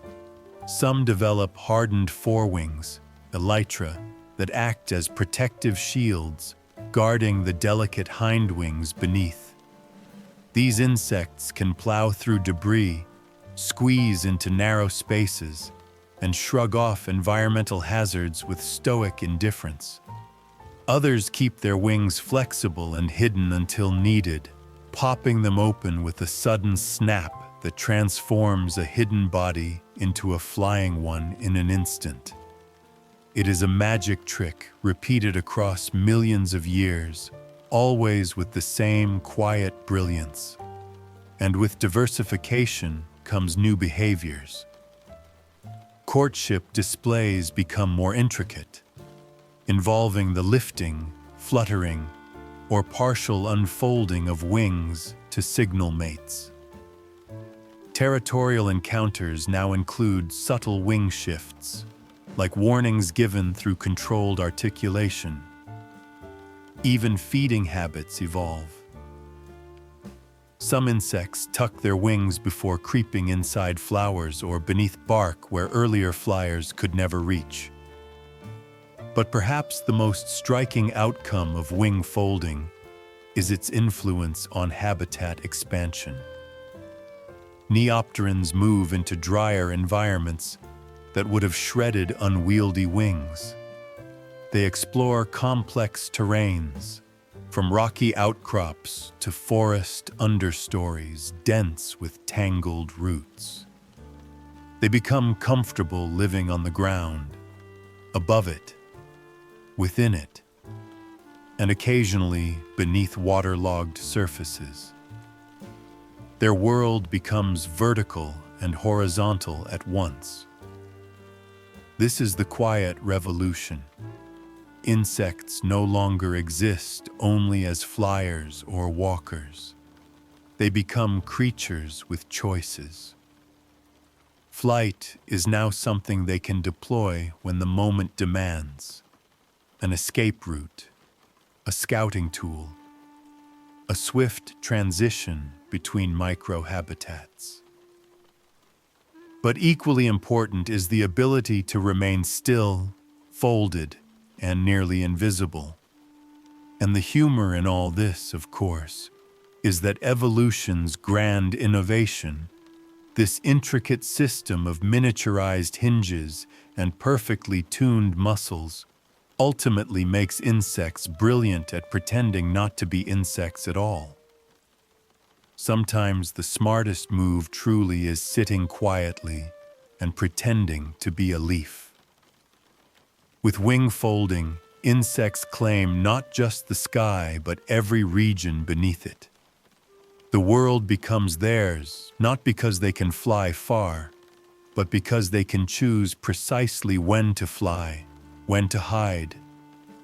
[SPEAKER 1] Some develop hardened forewings, elytra, that act as protective shields, guarding the delicate hindwings beneath. These insects can plow through debris, squeeze into narrow spaces, and shrug off environmental hazards with stoic indifference. Others keep their wings flexible and hidden until needed, popping them open with a sudden snap that transforms a hidden body into a flying one in an instant. It is a magic trick repeated across millions of years, always with the same quiet brilliance. And with diversification comes new behaviors. Courtship displays become more intricate, involving the lifting, fluttering, or partial unfolding of wings to signal mates. Territorial encounters now include subtle wing shifts, like warnings given through controlled articulation. Even feeding habits evolve. Some insects tuck their wings before creeping inside flowers or beneath bark where earlier flyers could never reach. But perhaps the most striking outcome of wing folding is its influence on habitat expansion. Neopterans move into drier environments that would have shredded unwieldy wings. They explore complex terrains, from rocky outcrops to forest understories dense with tangled roots. They become comfortable living on the ground, above it, within it, and occasionally beneath waterlogged surfaces. Their world becomes vertical and horizontal at once. This is the quiet revolution. Insects no longer exist only as flyers or walkers. They become creatures with choices. Flight is now something they can deploy when the moment demands. An escape route, a scouting tool, a swift transition between microhabitats. But equally important is the ability to remain still, folded, and nearly invisible. And the humor in all this, of course, is that evolution's grand innovation, this intricate system of miniaturized hinges and perfectly tuned muscles, ultimately makes insects brilliant at pretending not to be insects at all. Sometimes the smartest move truly is sitting quietly and pretending to be a leaf. With wing folding, insects claim not just the sky, but every region beneath it. The world becomes theirs, not because they can fly far, but because they can choose precisely when to fly, when to hide,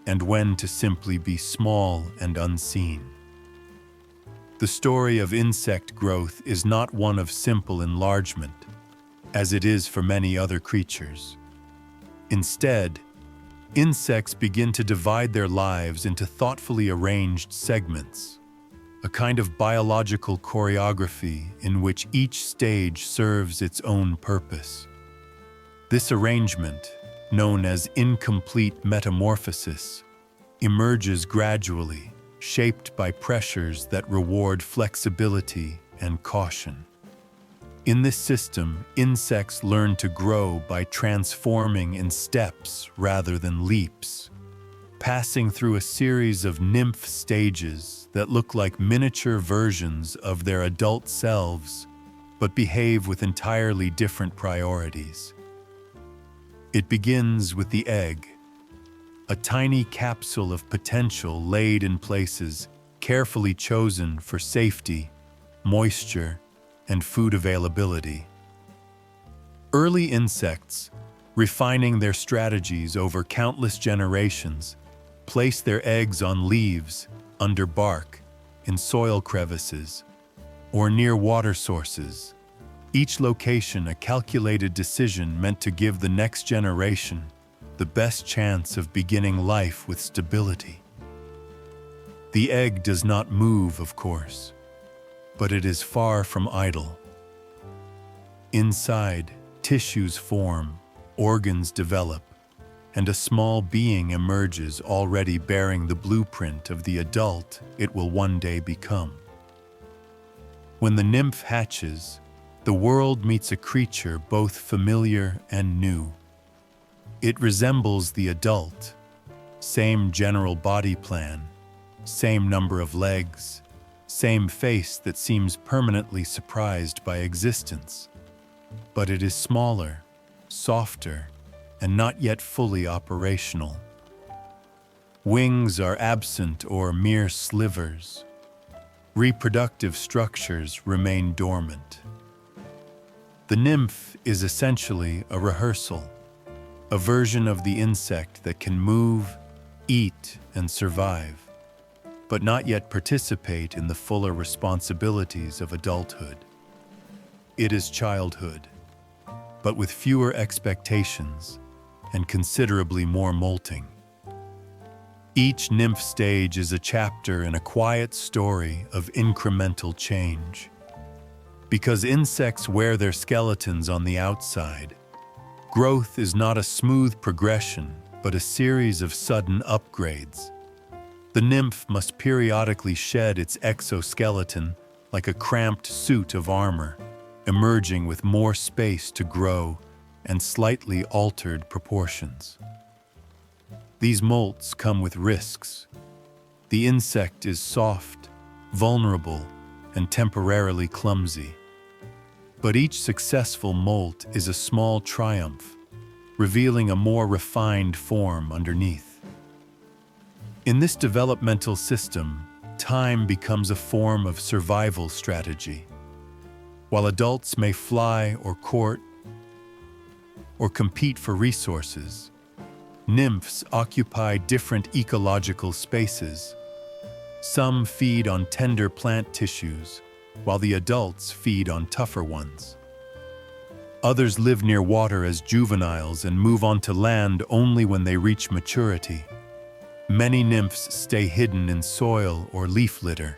[SPEAKER 1] and when to simply be small and unseen. The story of insect growth is not one of simple enlargement, as it is for many other creatures. Instead, insects begin to divide their lives into thoughtfully arranged segments, a kind of biological choreography in which each stage serves its own purpose. This arrangement, known as incomplete metamorphosis, emerges gradually, shaped by pressures that reward flexibility and caution. In this system, insects learn to grow by transforming in steps rather than leaps, passing through a series of nymph stages that look like miniature versions of their adult selves, but behave with entirely different priorities. It begins with the egg, a tiny capsule of potential laid in places carefully chosen for safety, moisture, and food availability. Early insects, refining their strategies over countless generations, place their eggs on leaves, under bark, in soil crevices, or near water sources, each location a calculated decision meant to give the next generation the best chance of beginning life with stability. The egg does not move, of course, but it is far from idle. Inside, tissues form, organs develop, and a small being emerges already bearing the blueprint of the adult it will one day become. When the nymph hatches, the world meets a creature both familiar and new. It resembles the adult, same general body plan, same number of legs, same face that seems permanently surprised by existence. But it is smaller, softer, and not yet fully operational. Wings are absent or mere slivers. Reproductive structures remain dormant. The nymph is essentially a rehearsal, a version of the insect that can move, eat, and survive, but not yet participate in the fuller responsibilities of adulthood. It is childhood, but with fewer expectations and considerably more molting. Each nymph stage is a chapter in a quiet story of incremental change. Because insects wear their skeletons on the outside, growth is not a smooth progression, but a series of sudden upgrades. The nymph must periodically shed its exoskeleton like a cramped suit of armor, emerging with more space to grow and slightly altered proportions. These molts come with risks. The insect is soft, vulnerable, and temporarily clumsy. But each successful molt is a small triumph, revealing a more refined form underneath. In this developmental system, time becomes a form of survival strategy. While adults may fly or court or compete for resources, nymphs occupy different ecological spaces. Some feed on tender plant tissues, while the adults feed on tougher ones. Others live near water as juveniles and move onto land only when they reach maturity. Many nymphs stay hidden in soil or leaf litter,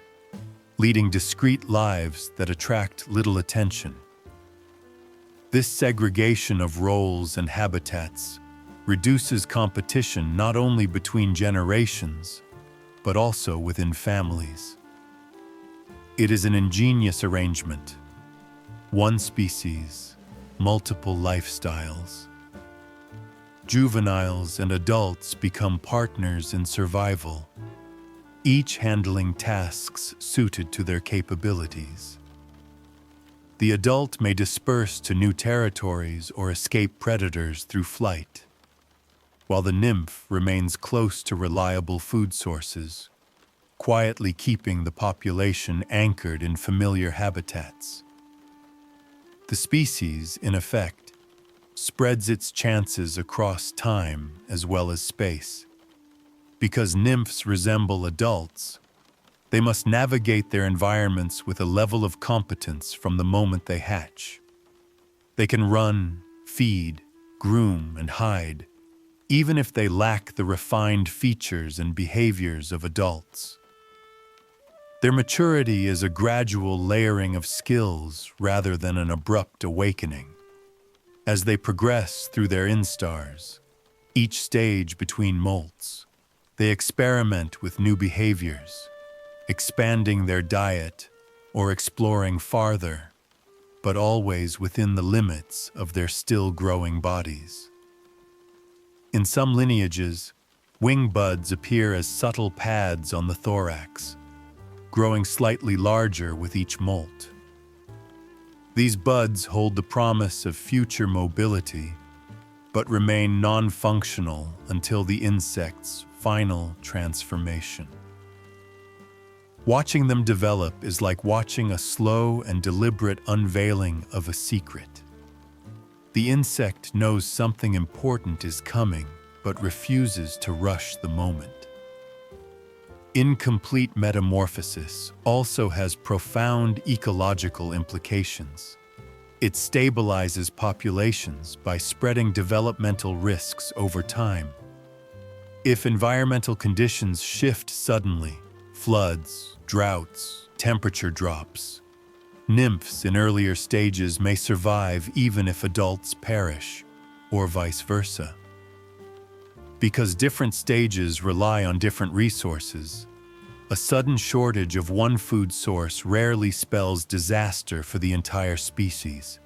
[SPEAKER 1] leading discreet lives that attract little attention. This segregation of roles and habitats reduces competition not only between generations, but also within families. It is an ingenious arrangement. One species, multiple lifestyles. Juveniles and adults become partners in survival, each handling tasks suited to their capabilities. The adult may disperse to new territories or escape predators through flight, while the nymph remains close to reliable food sources, quietly keeping the population anchored in familiar habitats. The species, in effect, spreads its chances across time as well as space. Because nymphs resemble adults, they must navigate their environments with a level of competence from the moment they hatch. They can run, feed, groom, and hide, even if they lack the refined features and behaviors of adults. Their maturity is a gradual layering of skills rather than an abrupt awakening. As they progress through their instars, each stage between molts, they experiment with new behaviors, expanding their diet or exploring farther, but always within the limits of their still growing bodies. In some lineages, wing buds appear as subtle pads on the thorax, growing slightly larger with each molt. These buds hold the promise of future mobility, but remain non-functional until the insect's final transformation. Watching them develop is like watching a slow and deliberate unveiling of a secret. The insect knows something important is coming, but refuses to rush the moment. Incomplete metamorphosis also has profound ecological implications. It stabilizes populations by spreading developmental risks over time. If environmental conditions shift suddenly, floods, droughts, temperature drops, nymphs in earlier stages may survive even if adults perish, or vice versa. Because different stages rely on different resources, A sudden shortage of one food source rarely spells disaster for the entire species.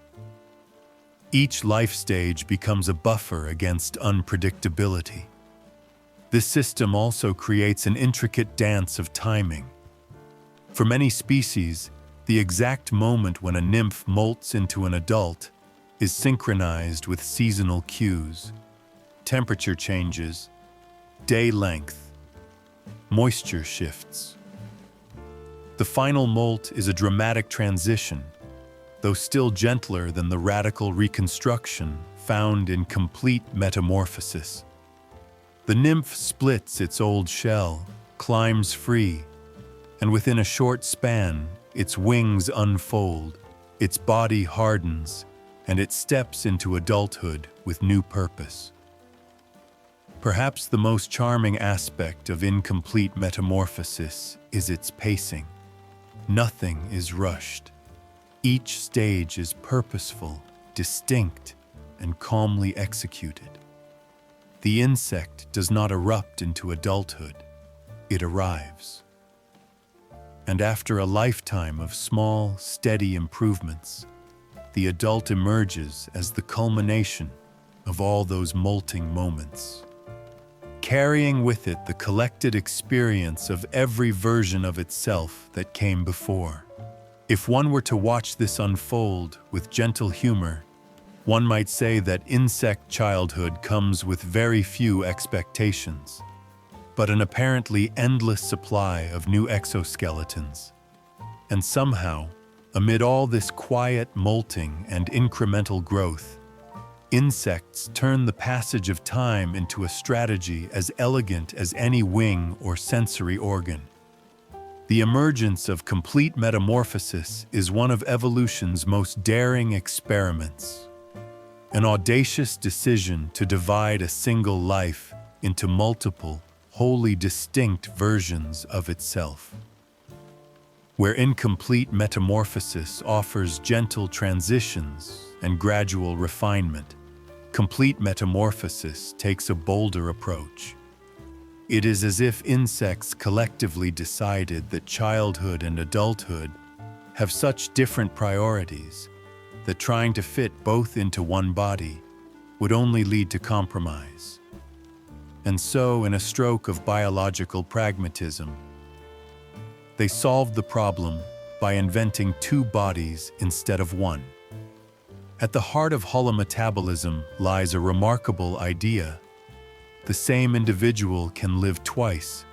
[SPEAKER 1] Each life stage becomes a buffer against unpredictability. This system also creates an intricate dance of timing. For many species, the exact moment when a nymph molts into an adult is synchronized with seasonal cues, temperature changes, day length, moisture shifts. The final molt is a dramatic transition, though still gentler than the radical reconstruction found in complete metamorphosis. The nymph splits its old shell, climbs free, and within a short span, its wings unfold, its body hardens, and it steps into adulthood with new purpose. Perhaps the most charming aspect of incomplete metamorphosis is its pacing. Nothing is rushed. Each stage is purposeful, distinct, and calmly executed. The insect does not erupt into adulthood, it arrives. And after a lifetime of small, steady improvements, the adult emerges as the culmination of all those molting moments, carrying with it the collected experience of every version of itself that came before. If one were to watch this unfold with gentle humor, one might say that insect childhood comes with very few expectations, but an apparently endless supply of new exoskeletons. And somehow, amid all this quiet molting and incremental growth, insects turn the passage of time into a strategy as elegant as any wing or sensory organ. The emergence of complete metamorphosis is one of evolution's most daring experiments. An audacious decision to divide a single life into multiple, wholly distinct versions of itself. Where incomplete metamorphosis offers gentle transitions and gradual refinement, complete metamorphosis takes a bolder approach. It is as if insects collectively decided that childhood and adulthood have such different priorities that trying to fit both into one body would only lead to compromise. And so, in a stroke of biological pragmatism, they solved the problem by inventing two bodies instead of one. At the heart of holometabolism lies a remarkable idea. The same individual can live twice,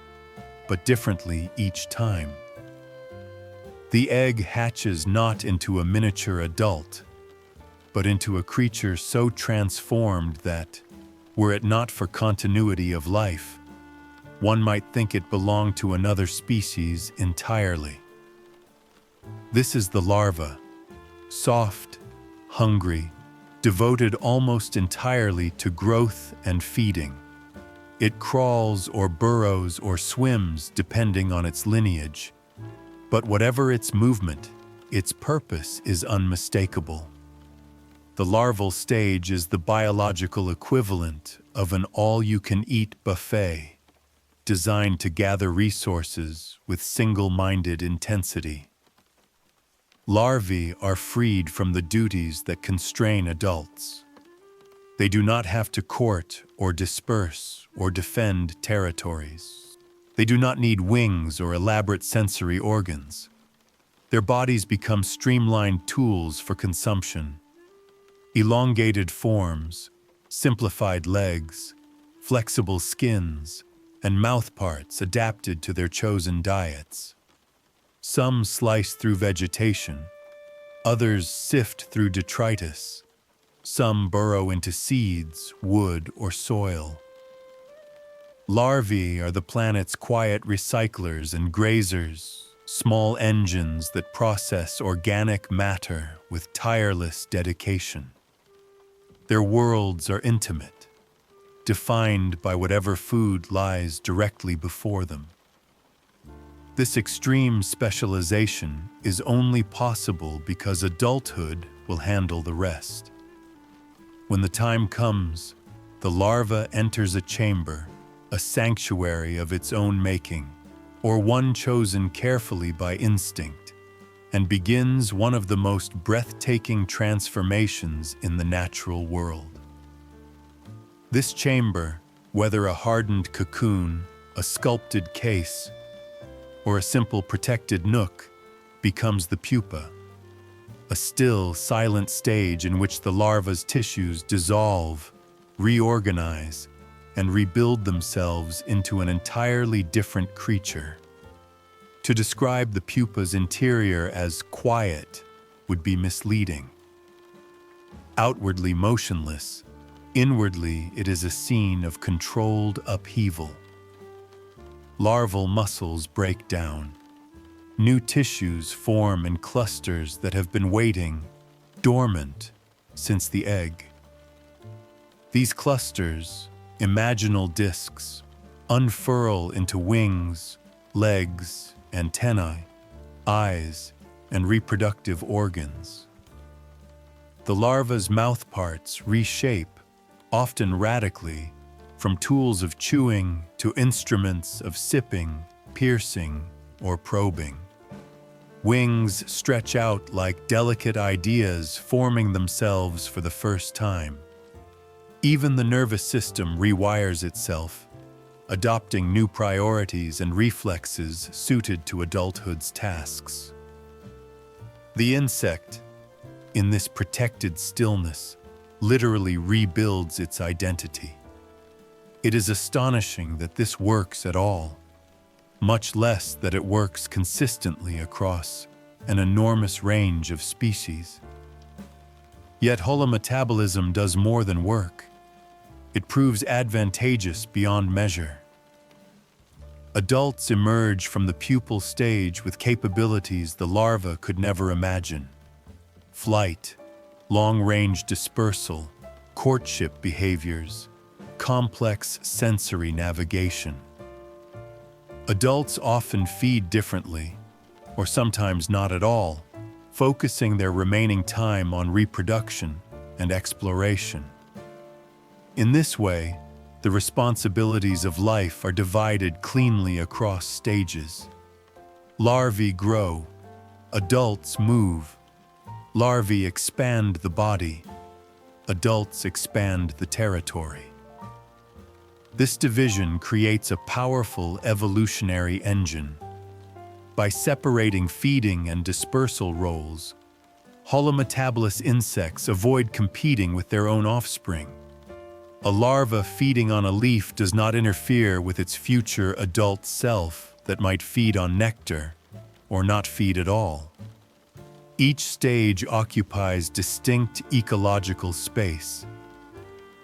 [SPEAKER 1] but differently each time. The egg hatches not into a miniature adult, but into a creature so transformed that, were it not for continuity of life, one might think it belonged to another species entirely. This is the larva, soft, hungry, devoted almost entirely to growth and feeding. It crawls or burrows or swims depending on its lineage. But whatever its movement, its purpose is unmistakable. The larval stage is the biological equivalent of an all-you-can-eat buffet, designed to gather resources with single-minded intensity. Larvae are freed from the duties that constrain adults. They do not have to court or disperse or defend territories. They do not need wings or elaborate sensory organs. Their bodies become streamlined tools for consumption. Elongated forms, simplified legs, flexible skins, and mouthparts adapted to their chosen diets. Some slice through vegetation, others sift through detritus, some burrow into seeds, wood, or soil. Larvae are the planet's quiet recyclers and grazers, small engines that process organic matter with tireless dedication. Their worlds are intimate, defined by whatever food lies directly before them. This extreme specialization is only possible because adulthood will handle the rest. When the time comes, the larva enters a chamber, a sanctuary of its own making, or one chosen carefully by instinct, and begins one of the most breathtaking transformations in the natural world. This chamber, whether a hardened cocoon, a sculpted case, or a simple protected nook, becomes the pupa, a still, silent stage in which the larva's tissues dissolve, reorganize, and rebuild themselves into an entirely different creature. To describe the pupa's interior as quiet would be misleading. Outwardly motionless, inwardly it is a scene of controlled upheaval. Larval muscles break down. New tissues form in clusters that have been waiting, dormant, since the egg. These clusters, imaginal discs, unfurl into wings, legs, antennae, eyes, and reproductive organs. The larva's mouthparts reshape, often radically, from tools of chewing to instruments of sipping, piercing, or probing. Wings stretch out like delicate ideas forming themselves for the first time. Even the nervous system rewires itself, adopting new priorities and reflexes suited to adulthood's tasks. The insect, in this protected stillness, literally rebuilds its identity. It is astonishing that this works at all, much less that it works consistently across an enormous range of species. Yet holometabolism does more than work. It proves advantageous beyond measure. Adults emerge from the pupal stage with capabilities the larva could never imagine. Flight, long-range dispersal, courtship behaviors, complex sensory navigation. Adults often feed differently, or sometimes not at all, focusing their remaining time on reproduction and exploration. In this way, the responsibilities of life are divided cleanly across stages. Larvae grow, adults move. Larvae expand the body, adults expand the territory. This division creates a powerful evolutionary engine. By separating feeding and dispersal roles, holometabolous insects avoid competing with their own offspring. A larva feeding on a leaf does not interfere with its future adult self that might feed on nectar or not feed at all. Each stage occupies distinct ecological space.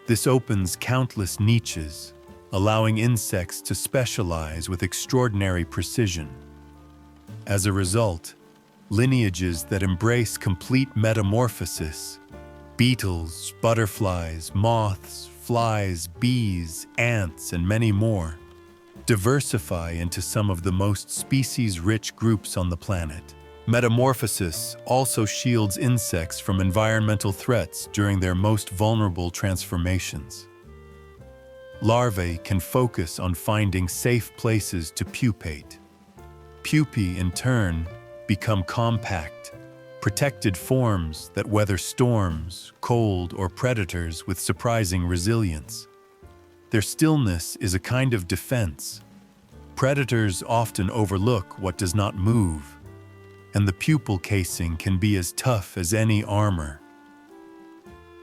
[SPEAKER 1] This opens countless niches, allowing insects to specialize with extraordinary precision. As a result, lineages that embrace complete metamorphosis, beetles, butterflies, moths, flies, bees, ants, and many more, diversify into some of the most species-rich groups on the planet. Metamorphosis also shields insects from environmental threats during their most vulnerable transformations. Larvae can focus on finding safe places to pupate. Pupae, in turn, become compact, protected forms that weather storms, cold, or predators with surprising resilience. Their stillness is a kind of defense. Predators often overlook what does not move, and the pupal casing can be as tough as any armor.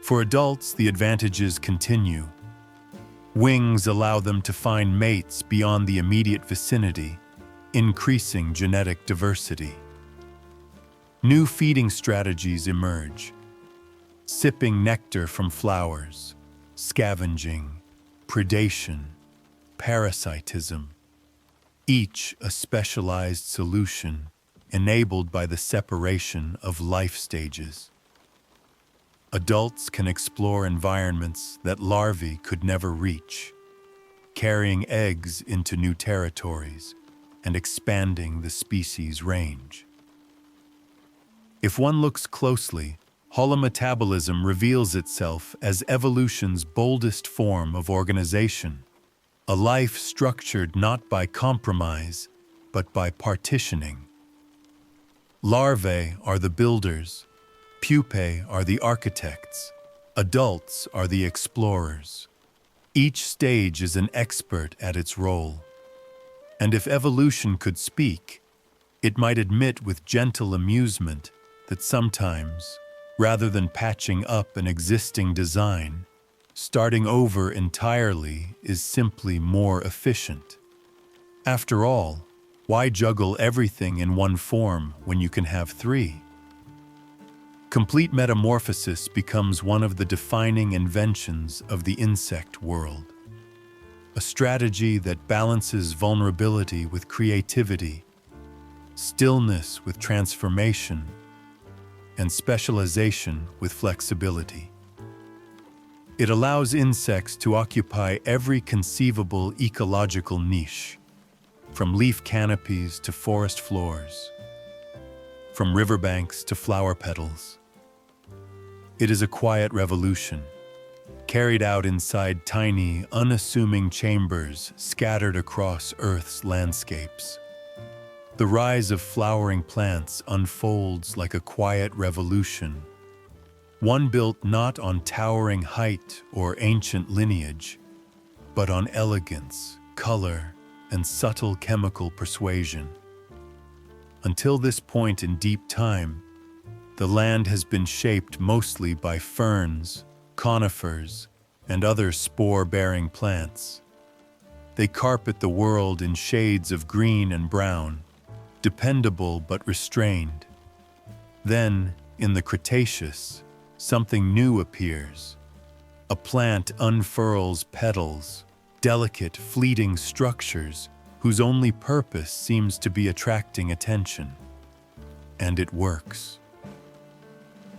[SPEAKER 1] For adults, the advantages continue. Wings allow them to find mates beyond the immediate vicinity, increasing genetic diversity. New feeding strategies emerge. Sipping nectar from flowers, scavenging, predation, parasitism, each a specialized solution enabled by the separation of life stages. Adults can explore environments that larvae could never reach, carrying eggs into new territories and expanding the species' range. If one looks closely, holometabolism reveals itself as evolution's boldest form of organization, a life structured not by compromise, but by partitioning. Larvae are the builders, pupae are the architects, adults are the explorers. Each stage is an expert at its role. And if evolution could speak, it might admit with gentle amusement that sometimes, rather than patching up an existing design, starting over entirely is simply more efficient. After all, why juggle everything in one form when you can have three? Complete metamorphosis becomes one of the defining inventions of the insect world. A strategy that balances vulnerability with creativity, stillness with transformation, and specialization with flexibility. It allows insects to occupy every conceivable ecological niche, from leaf canopies to forest floors, from riverbanks to flower petals. It is a quiet revolution, carried out inside tiny, unassuming chambers scattered across Earth's landscapes. The rise of flowering plants unfolds like a quiet revolution, one built not on towering height or ancient lineage, but on elegance, color, and subtle chemical persuasion. Until this point in deep time, the land has been shaped mostly by ferns, conifers, and other spore-bearing plants. They carpet the world in shades of green and brown, dependable but restrained. Then, in the Cretaceous, something new appears. A plant unfurls petals, delicate, fleeting structures whose only purpose seems to be attracting attention. And it works.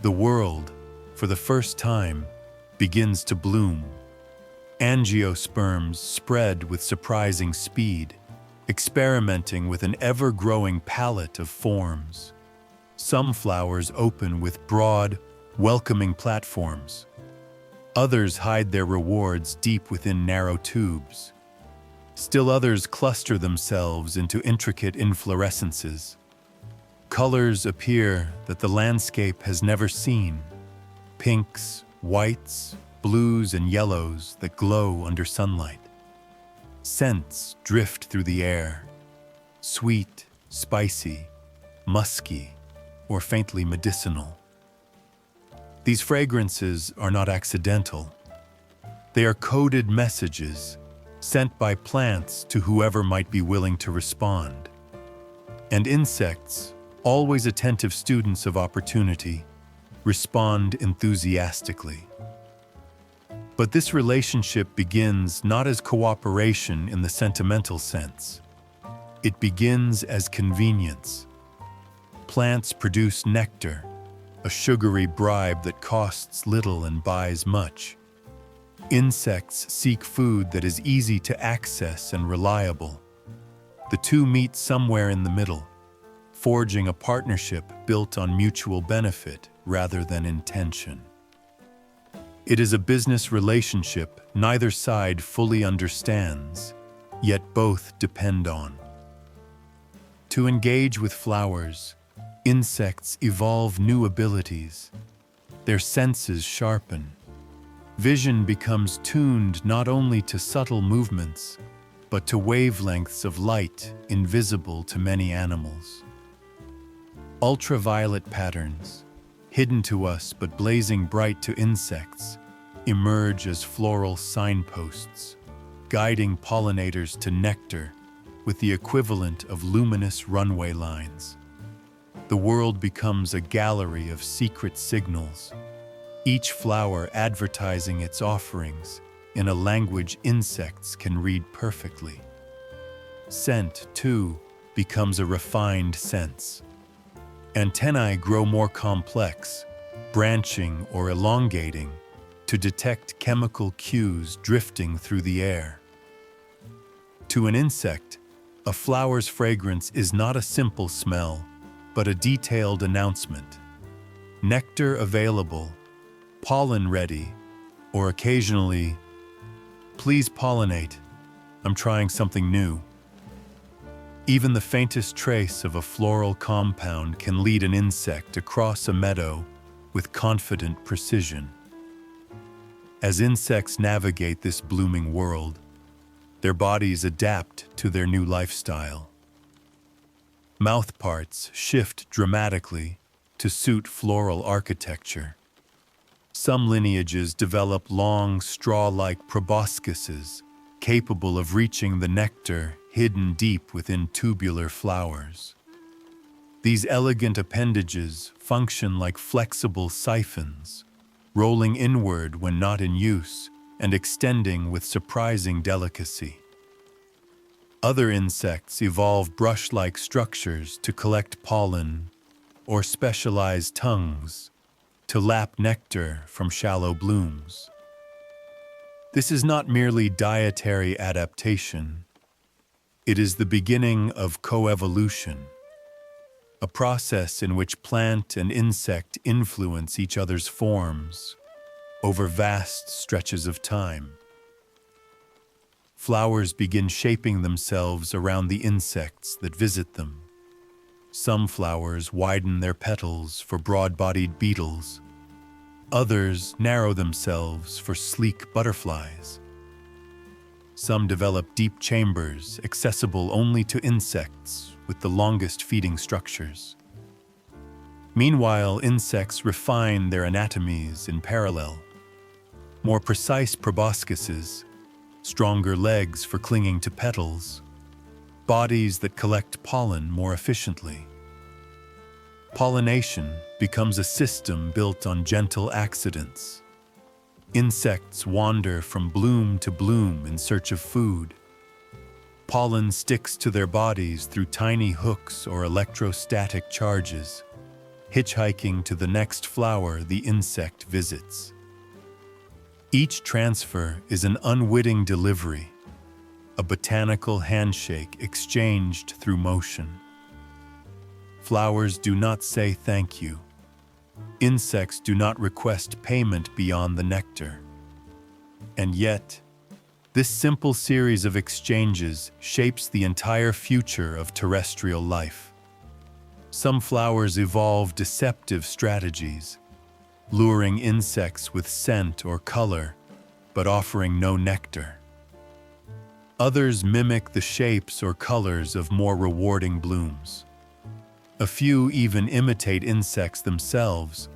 [SPEAKER 1] The world, for the first time, begins to bloom. Angiosperms spread with surprising speed, experimenting with an ever-growing palette of forms. Some flowers open with broad, welcoming platforms. Others hide their rewards deep within narrow tubes. Still others cluster themselves into intricate inflorescences. Colors appear that the landscape has never seen. Pinks, whites, blues, and yellows that glow under sunlight. Scents drift through the air. Sweet, spicy, musky, or faintly medicinal. These fragrances are not accidental. They are coded messages sent by plants to whoever might be willing to respond. And insects, always attentive students of opportunity, respond enthusiastically. But this relationship begins not as cooperation in the sentimental sense. It begins as convenience. Plants produce nectar, a sugary bribe that costs little and buys much. Insects seek food that is easy to access and reliable. The two meet somewhere in the middle, forging a partnership built on mutual benefit rather than intention. It is a business relationship neither side fully understands, yet both depend on. To engage with flowers, insects evolve new abilities. Their senses sharpen. Vision becomes tuned not only to subtle movements, but to wavelengths of light invisible to many animals. Ultraviolet patterns, hidden to us but blazing bright to insects, emerge as floral signposts, guiding pollinators to nectar with the equivalent of luminous runway lines. The world becomes a gallery of secret signals, each flower advertising its offerings in a language insects can read perfectly. Scent, too, becomes a refined sense. Antennae grow more complex, branching or elongating to detect chemical cues drifting through the air. To an insect, a flower's fragrance is not a simple smell, but a detailed announcement. Nectar available, pollen ready, or occasionally, "Please pollinate, I'm trying something new." Even the faintest trace of a floral compound can lead an insect across a meadow with confident precision. As insects navigate this blooming world, their bodies adapt to their new lifestyle. Mouthparts shift dramatically to suit floral architecture. Some lineages develop long, straw-like proboscises capable of reaching the nectar hidden deep within tubular flowers. These elegant appendages function like flexible siphons, rolling inward when not in use and extending with surprising delicacy. Other insects evolve brush-like structures to collect pollen or specialized tongues to lap nectar from shallow blooms. This is not merely dietary adaptation. It is the beginning of coevolution, a process in which plant and insect influence each other's forms over vast stretches of time. Flowers begin shaping themselves around the insects that visit them. Some flowers widen their petals for broad-bodied beetles. Others narrow themselves for sleek butterflies. Some develop deep chambers accessible only to insects with the longest feeding structures. Meanwhile, insects refine their anatomies in parallel. More precise proboscises, stronger legs for clinging to petals, bodies that collect pollen more efficiently. Pollination becomes a system built on gentle accidents. Insects wander from bloom to bloom in search of food. Pollen sticks to their bodies through tiny hooks or electrostatic charges, hitchhiking to the next flower the insect visits. Each transfer is an unwitting delivery, a botanical handshake exchanged through motion. Flowers do not say thank you. Insects do not request payment beyond the nectar. And yet, this simple series of exchanges shapes the entire future of terrestrial life. Some flowers evolve deceptive strategies, luring insects with scent or color, but offering no nectar. Others mimic the shapes or colors of more rewarding blooms. A few even imitate insects themselves,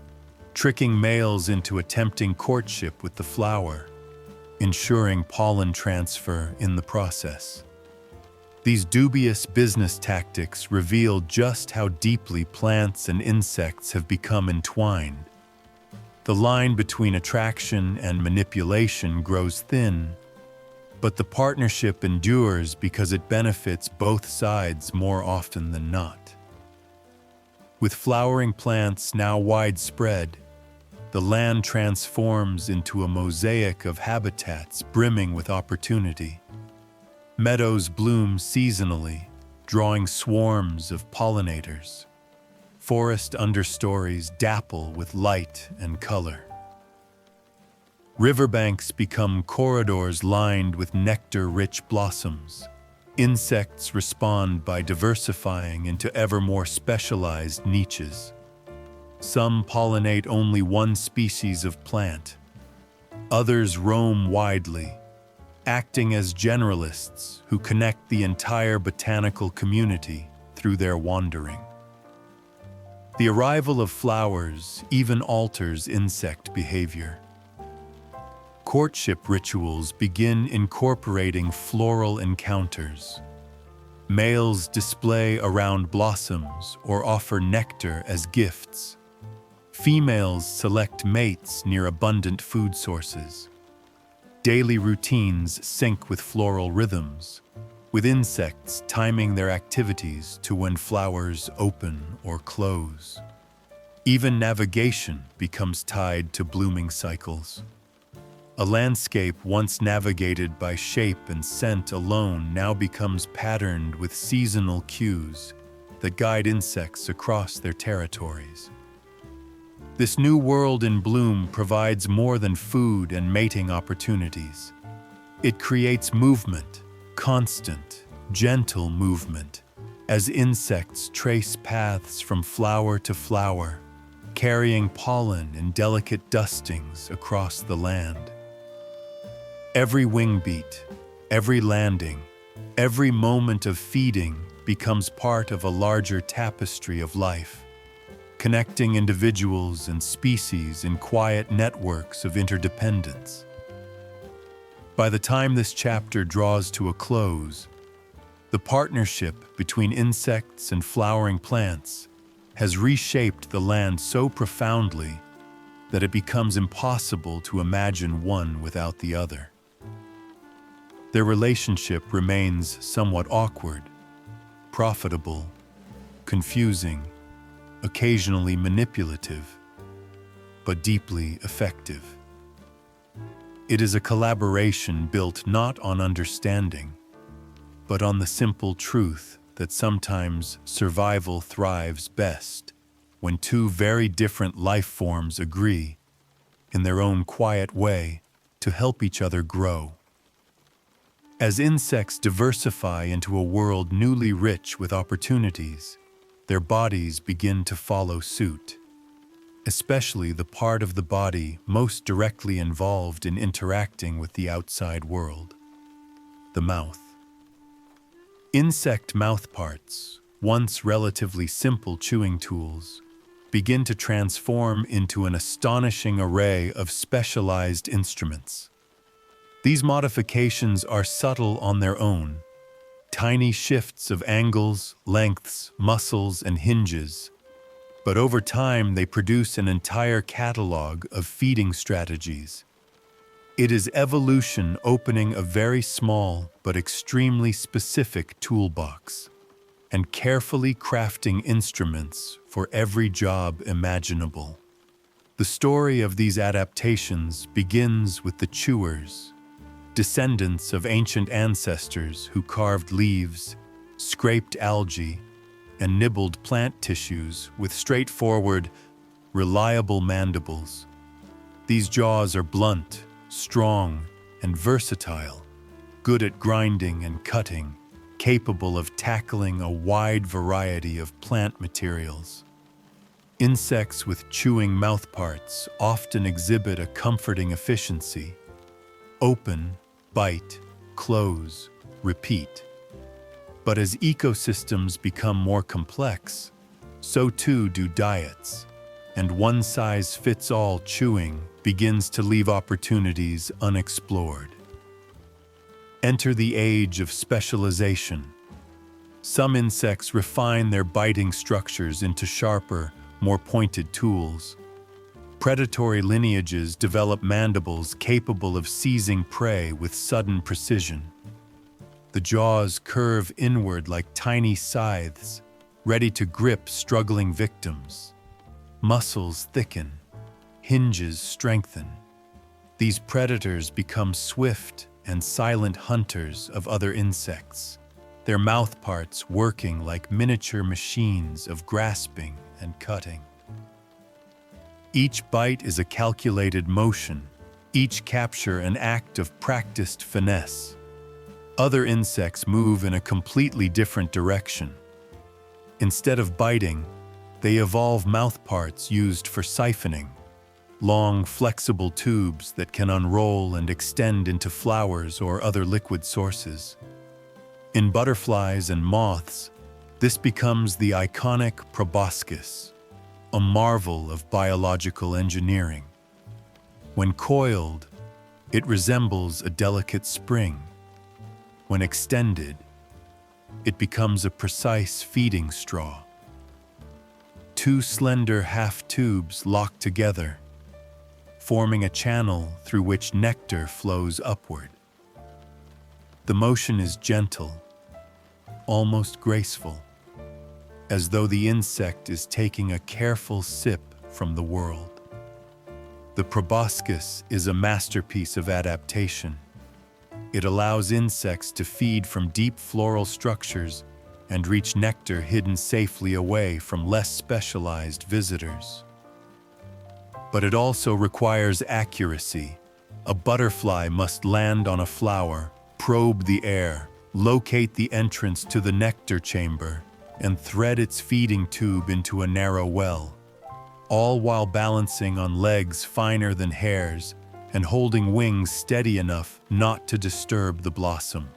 [SPEAKER 1] tricking males into attempting courtship with the flower, ensuring pollen transfer in the process. These dubious business tactics reveal just how deeply plants and insects have become entwined. The line between attraction and manipulation grows thin, but the partnership endures because it benefits both sides more often than not. With flowering plants now widespread, the land transforms into a mosaic of habitats brimming with opportunity. Meadows bloom seasonally, drawing swarms of pollinators. Forest understories dapple with light and color. Riverbanks become corridors lined with nectar-rich blossoms. Insects respond by diversifying into ever more specialized niches. Some pollinate only one species of plant. Others roam widely, acting as generalists who connect the entire botanical community through their wandering. The arrival of flowers even alters insect behavior. Courtship rituals begin incorporating floral encounters. Males display around blossoms or offer nectar as gifts. Females select mates near abundant food sources. Daily routines sync with floral rhythms, with insects timing their activities to when flowers open or close. Even navigation becomes tied to blooming cycles. A landscape once navigated by shape and scent alone now becomes patterned with seasonal cues that guide insects across their territories. This new world in bloom provides more than food and mating opportunities. It creates movement, constant, gentle movement, as insects trace paths from flower to flower, carrying pollen in delicate dustings across the land. Every wing beat, every landing, every moment of feeding becomes part of a larger tapestry of life, connecting individuals and species in quiet networks of interdependence. By the time this chapter draws to a close, the partnership between insects and flowering plants has reshaped the land so profoundly that it becomes impossible to imagine one without the other. Their relationship remains somewhat awkward, profitable, confusing, occasionally manipulative, but deeply effective. It is a collaboration built not on understanding, but on the simple truth that sometimes survival thrives best when two very different life forms agree, in their own quiet way, to help each other grow. As insects diversify into a world newly rich with opportunities, their bodies begin to follow suit, especially the part of the body most directly involved in interacting with the outside world, the mouth. Insect mouthparts, once relatively simple chewing tools, begin to transform into an astonishing array of specialized instruments. These modifications are subtle on their own, tiny shifts of angles, lengths, muscles, and hinges, but over time they produce an entire catalog of feeding strategies. It is evolution opening a very small but extremely specific toolbox and carefully crafting instruments for every job imaginable. The story of these adaptations begins with the chewers, descendants of ancient ancestors who carved leaves, scraped algae, and nibbled plant tissues with straightforward, reliable mandibles. These jaws are blunt, strong, and versatile, good at grinding and cutting, capable of tackling a wide variety of plant materials. Insects with chewing mouthparts often exhibit a comforting efficiency. Open, bite, close, repeat. But as ecosystems become more complex, so too do diets, and one-size-fits-all chewing begins to leave opportunities unexplored. Enter the age of specialization. Some insects refine their biting structures into sharper, more pointed tools. Predatory lineages develop mandibles capable of seizing prey with sudden precision. The jaws curve inward like tiny scythes, ready to grip struggling victims. Muscles thicken, hinges strengthen. These predators become swift and silent hunters of other insects, their mouthparts working like miniature machines of grasping and cutting. Each bite is a calculated motion, each capture an act of practiced finesse. Other insects move in a completely different direction. Instead of biting, they evolve mouthparts used for siphoning, long, flexible tubes that can unroll and extend into flowers or other liquid sources. In butterflies and moths, this becomes the iconic proboscis, a marvel of biological engineering. When coiled, it resembles a delicate spring. When extended, it becomes a precise feeding straw. Two slender half-tubes lock together, forming a channel through which nectar flows upward. The motion is gentle, almost graceful, as though the insect is taking a careful sip from the world. The proboscis is a masterpiece of adaptation. It allows insects to feed from deep floral structures and reach nectar hidden safely away from less specialized visitors. But it also requires accuracy. A butterfly must land on a flower, probe the air, locate the entrance to the nectar chamber, and thread its feeding tube into a narrow well, all while balancing on legs finer than hairs and holding wings steady enough not to disturb the blossom.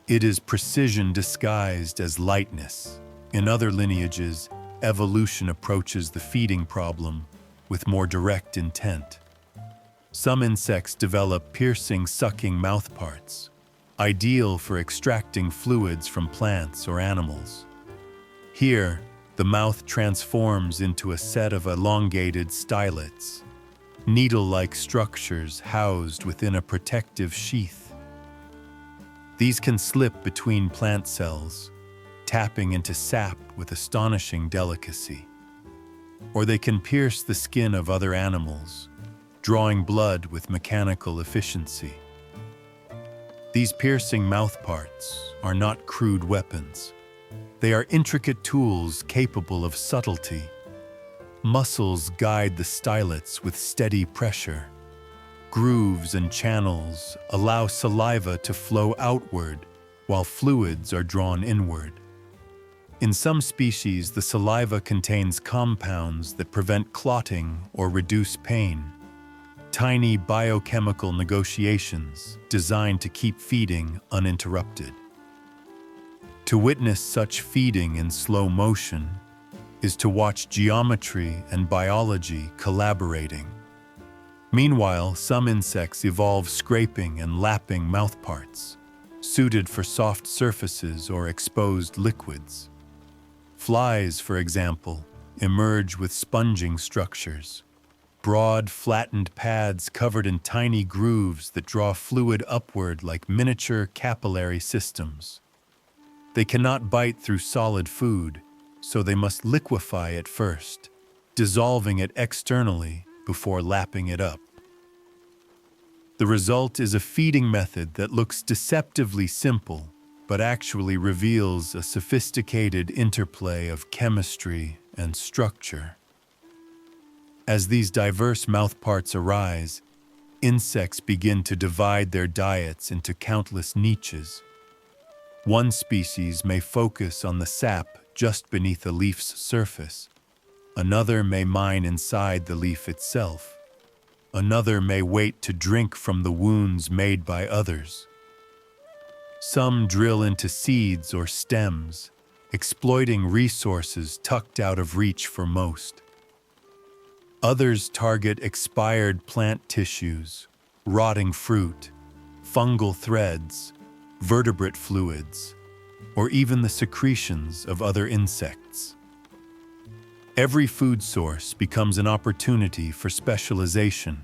[SPEAKER 1] It is precision disguised as lightness. In other lineages, evolution approaches the feeding problem with more direct intent. Some insects develop piercing, sucking mouthparts, ideal for extracting fluids from plants or animals. Here, the mouth transforms into a set of elongated stylets, needle-like structures housed within a protective sheath. These can slip between plant cells, tapping into sap with astonishing delicacy. Or they can pierce the skin of other animals, drawing blood with mechanical efficiency. These piercing mouthparts are not crude weapons. They are intricate tools capable of subtlety. Muscles guide the stylets with steady pressure. Grooves and channels allow saliva to flow outward while fluids are drawn inward. In some species, the saliva contains compounds that prevent clotting or reduce pain. Tiny biochemical negotiations designed to keep feeding uninterrupted. To witness such feeding in slow motion is to watch geometry and biology collaborating. Meanwhile, some insects evolve scraping and lapping mouthparts, suited for soft surfaces or exposed liquids. Flies, for example, emerge with sponging structures, broad, flattened pads covered in tiny grooves that draw fluid upward like miniature capillary systems. They cannot bite through solid food, so they must liquefy it first, dissolving it externally before lapping it up. The result is a feeding method that looks deceptively simple, but actually reveals a sophisticated interplay of chemistry and structure. As these diverse mouthparts arise, insects begin to divide their diets into countless niches. One species may focus on the sap just beneath a leaf's surface. Another may mine inside the leaf itself. Another may wait to drink from the wounds made by others. Some drill into seeds or stems, exploiting resources tucked out of reach for most. Others target expired plant tissues, rotting fruit, fungal threads, vertebrate fluids, or even the secretions of other insects. Every food source becomes an opportunity for specialization.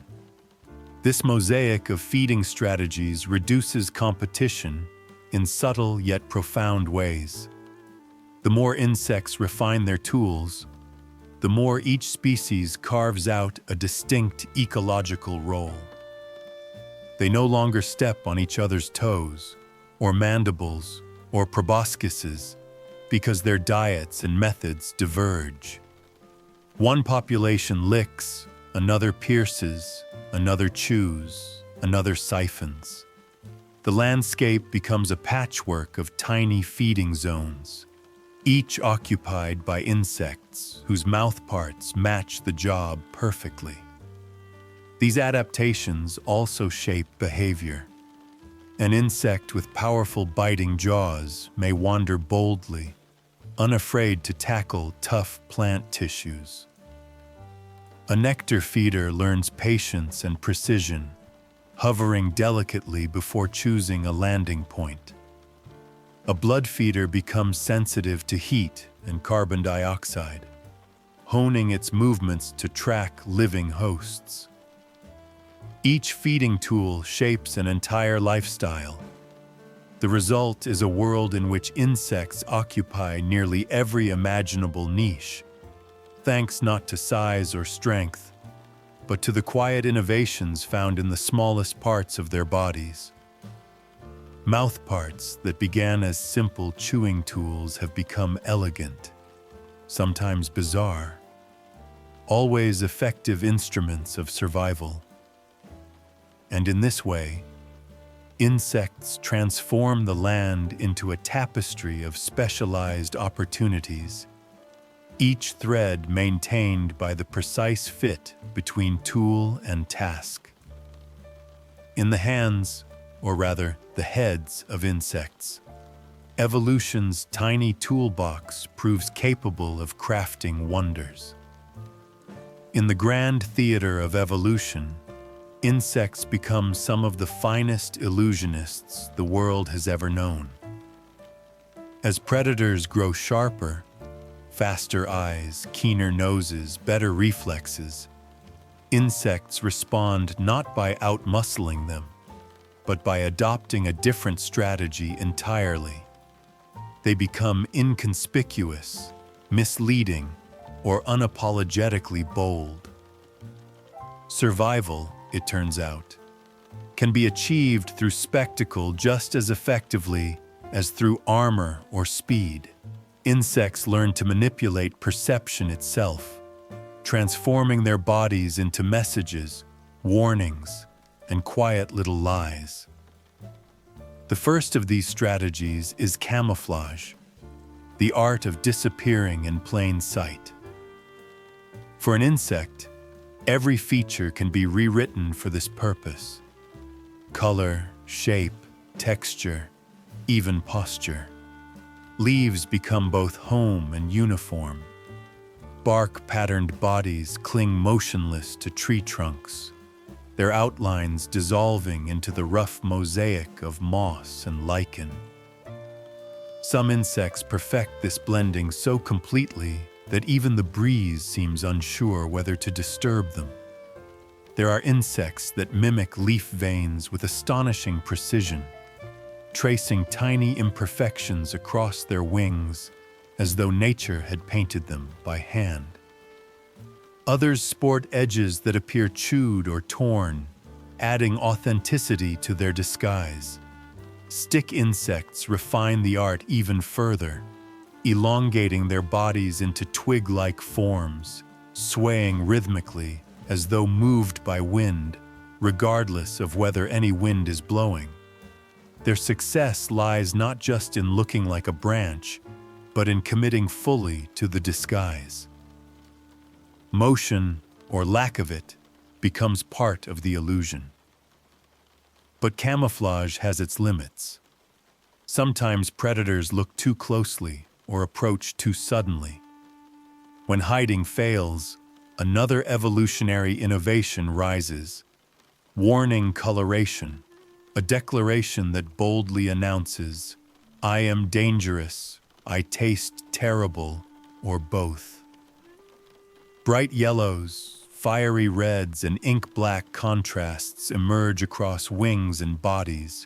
[SPEAKER 1] This mosaic of feeding strategies reduces competition in subtle yet profound ways. The more insects refine their tools, the more each species carves out a distinct ecological role. They no longer step on each other's toes, or mandibles, or proboscises, because their diets and methods diverge. One population licks, another pierces, another chews, another siphons. The landscape becomes a patchwork of tiny feeding zones, each occupied by insects whose mouthparts match the job perfectly. These adaptations also shape behavior. An insect with powerful biting jaws may wander boldly, unafraid to tackle tough plant tissues. A nectar feeder learns patience and precision, hovering delicately before choosing a landing point. A blood feeder becomes sensitive to heat and carbon dioxide, honing its movements to track living hosts. Each feeding tool shapes an entire lifestyle. The result is a world in which insects occupy nearly every imaginable niche, thanks not to size or strength, but to the quiet innovations found in the smallest parts of their bodies. Mouthparts that began as simple chewing tools have become elegant, sometimes bizarre, always effective instruments of survival. And in this way, insects transform the land into a tapestry of specialized opportunities, each thread maintained by the precise fit between tool and task. In the hands, or rather the heads of insects, evolution's tiny toolbox proves capable of crafting wonders. In the grand theater of evolution, insects become some of the finest illusionists the world has ever known. As predators grow sharper, faster eyes, keener noses, better reflexes, insects respond not by outmuscling them, but by adopting a different strategy entirely. They become inconspicuous, misleading, or unapologetically bold. Survival, it turns out, can be achieved through spectacle just as effectively as through armor or speed. Insects learn to manipulate perception itself, transforming their bodies into messages, warnings, and quiet little lies. The first of these strategies is camouflage, the art of disappearing in plain sight. For an insect, every feature can be rewritten for this purpose. Color, shape, texture, even posture. Leaves become both home and uniform. Bark-patterned bodies cling motionless to tree trunks, their outlines dissolving into the rough mosaic of moss and lichen. Some insects perfect this blending so completely that even the breeze seems unsure whether to disturb them. There are insects that mimic leaf veins with astonishing precision, tracing tiny imperfections across their wings as though nature had painted them by hand. Others sport edges that appear chewed or torn, adding authenticity to their disguise. Stick insects refine the art even further, elongating their bodies into twig-like forms, swaying rhythmically as though moved by wind, regardless of whether any wind is blowing. Their success lies not just in looking like a branch, but in committing fully to the disguise. Motion, or lack of it, becomes part of the illusion. But camouflage has its limits. Sometimes predators look too closely or approach too suddenly. When hiding fails, another evolutionary innovation rises: warning coloration, a declaration that boldly announces, "I am dangerous, I taste terrible," or both. Bright yellows, fiery reds, and ink-black contrasts emerge across wings and bodies,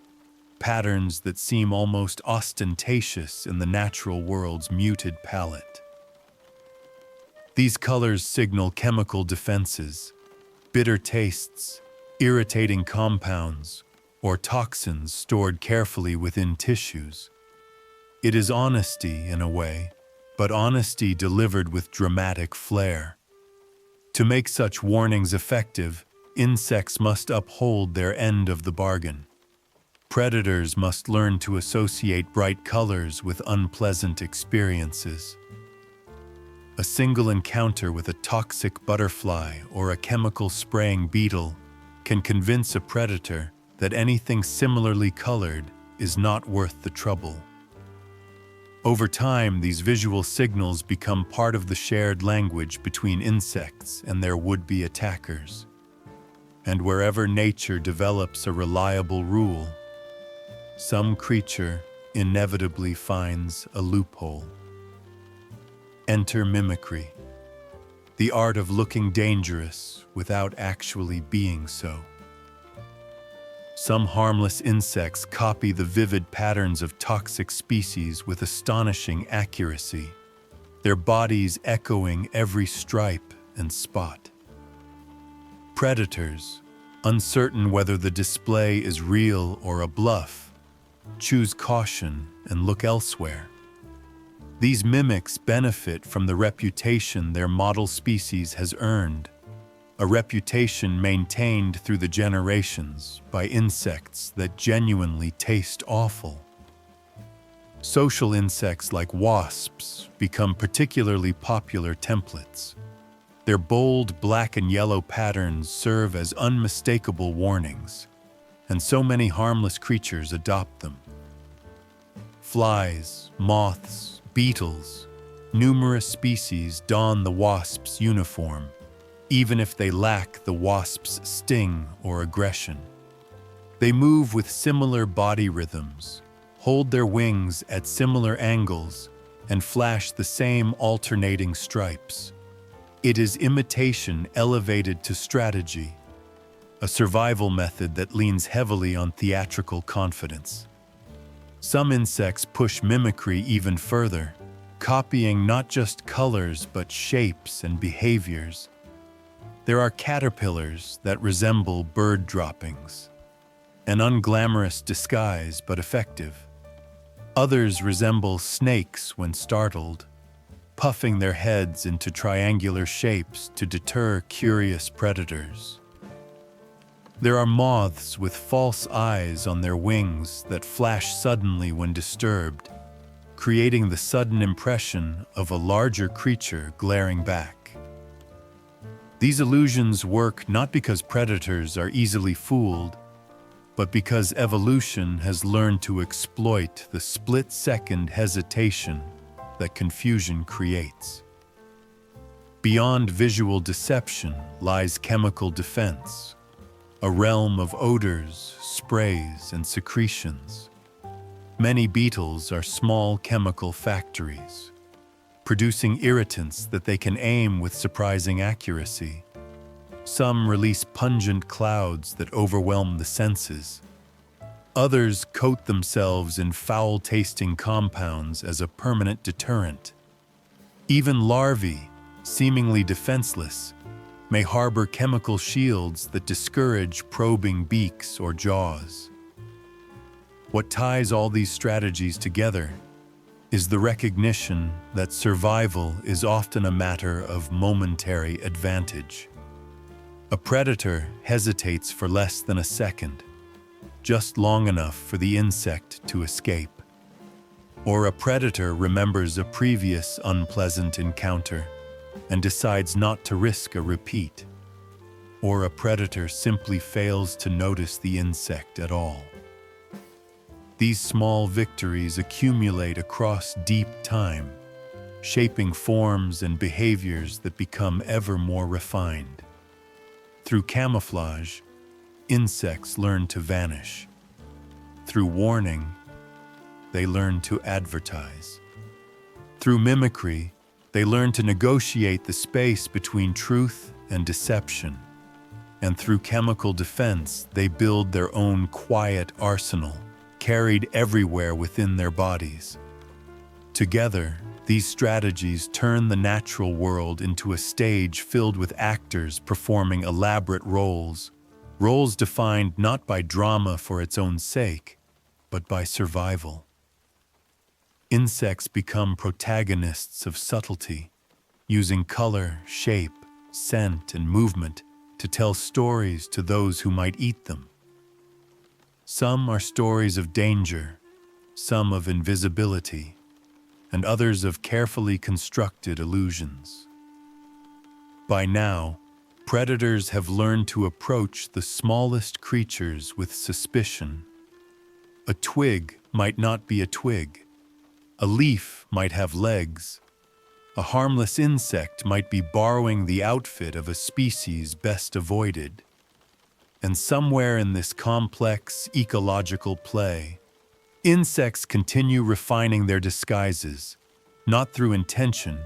[SPEAKER 1] patterns that seem almost ostentatious in the natural world's muted palette. These colors signal chemical defenses, bitter tastes, irritating compounds, or toxins stored carefully within tissues. It is honesty in a way, but honesty delivered with dramatic flair. To make such warnings effective, insects must uphold their end of the bargain. Predators must learn to associate bright colors with unpleasant experiences. A single encounter with a toxic butterfly or a chemical-spraying beetle can convince a predator that anything similarly colored is not worth the trouble. Over time, these visual signals become part of the shared language between insects and their would-be attackers. And wherever nature develops a reliable rule, some creature inevitably finds a loophole. Enter mimicry, the art of looking dangerous without actually being so. Some harmless insects copy the vivid patterns of toxic species with astonishing accuracy, their bodies echoing every stripe and spot. Predators, uncertain whether the display is real or a bluff, choose caution and look elsewhere. These mimics benefit from the reputation their model species has earned, a reputation maintained through the generations by insects that genuinely taste awful. Social insects like wasps become particularly popular templates. Their bold black and yellow patterns serve as unmistakable warnings, and so many harmless creatures adopt them. Flies, moths, beetles, numerous species don the wasp's uniform, even if they lack the wasp's sting or aggression. They move with similar body rhythms, hold their wings at similar angles, and flash the same alternating stripes. It is imitation elevated to strategy, a survival method that leans heavily on theatrical confidence. Some insects push mimicry even further, copying not just colors but shapes and behaviors. There are caterpillars that resemble bird droppings, an unglamorous disguise but effective. Others resemble snakes when startled, puffing their heads into triangular shapes to deter curious predators. There are moths with false eyes on their wings that flash suddenly when disturbed, creating the sudden impression of a larger creature glaring back. These illusions work not because predators are easily fooled, but because evolution has learned to exploit the split-second hesitation that confusion creates. Beyond visual deception lies chemical defense, a realm of odors, sprays, and secretions. Many beetles are small chemical factories, producing irritants that they can aim with surprising accuracy. Some release pungent clouds that overwhelm the senses. Others coat themselves in foul-tasting compounds as a permanent deterrent. Even larvae, seemingly defenseless, may harbor chemical shields that discourage probing beaks or jaws. What ties all these strategies together is the recognition that survival is often a matter of momentary advantage. A predator hesitates for less than a second, just long enough for the insect to escape. Or a predator remembers a previous unpleasant encounter and decides not to risk a repeat. Or a predator simply fails to notice the insect at all. These small victories accumulate across deep time, shaping forms and behaviors that become ever more refined. Through camouflage, insects learn to vanish. Through warning, they learn to advertise. Through mimicry, they learn to negotiate the space between truth and deception. And through chemical defense, they build their own quiet arsenal, carried everywhere within their bodies. Together, these strategies turn the natural world into a stage filled with actors performing elaborate roles defined not by drama for its own sake, but by survival. Insects become protagonists of subtlety, using color, shape, scent, and movement to tell stories to those who might eat them. Some are stories of danger, some of invisibility, and others of carefully constructed illusions. By now, predators have learned to approach the smallest creatures with suspicion. A twig might not be a twig. A leaf might have legs. A harmless insect might be borrowing the outfit of a species best avoided. And somewhere in this complex ecological play, insects continue refining their disguises, not through intention,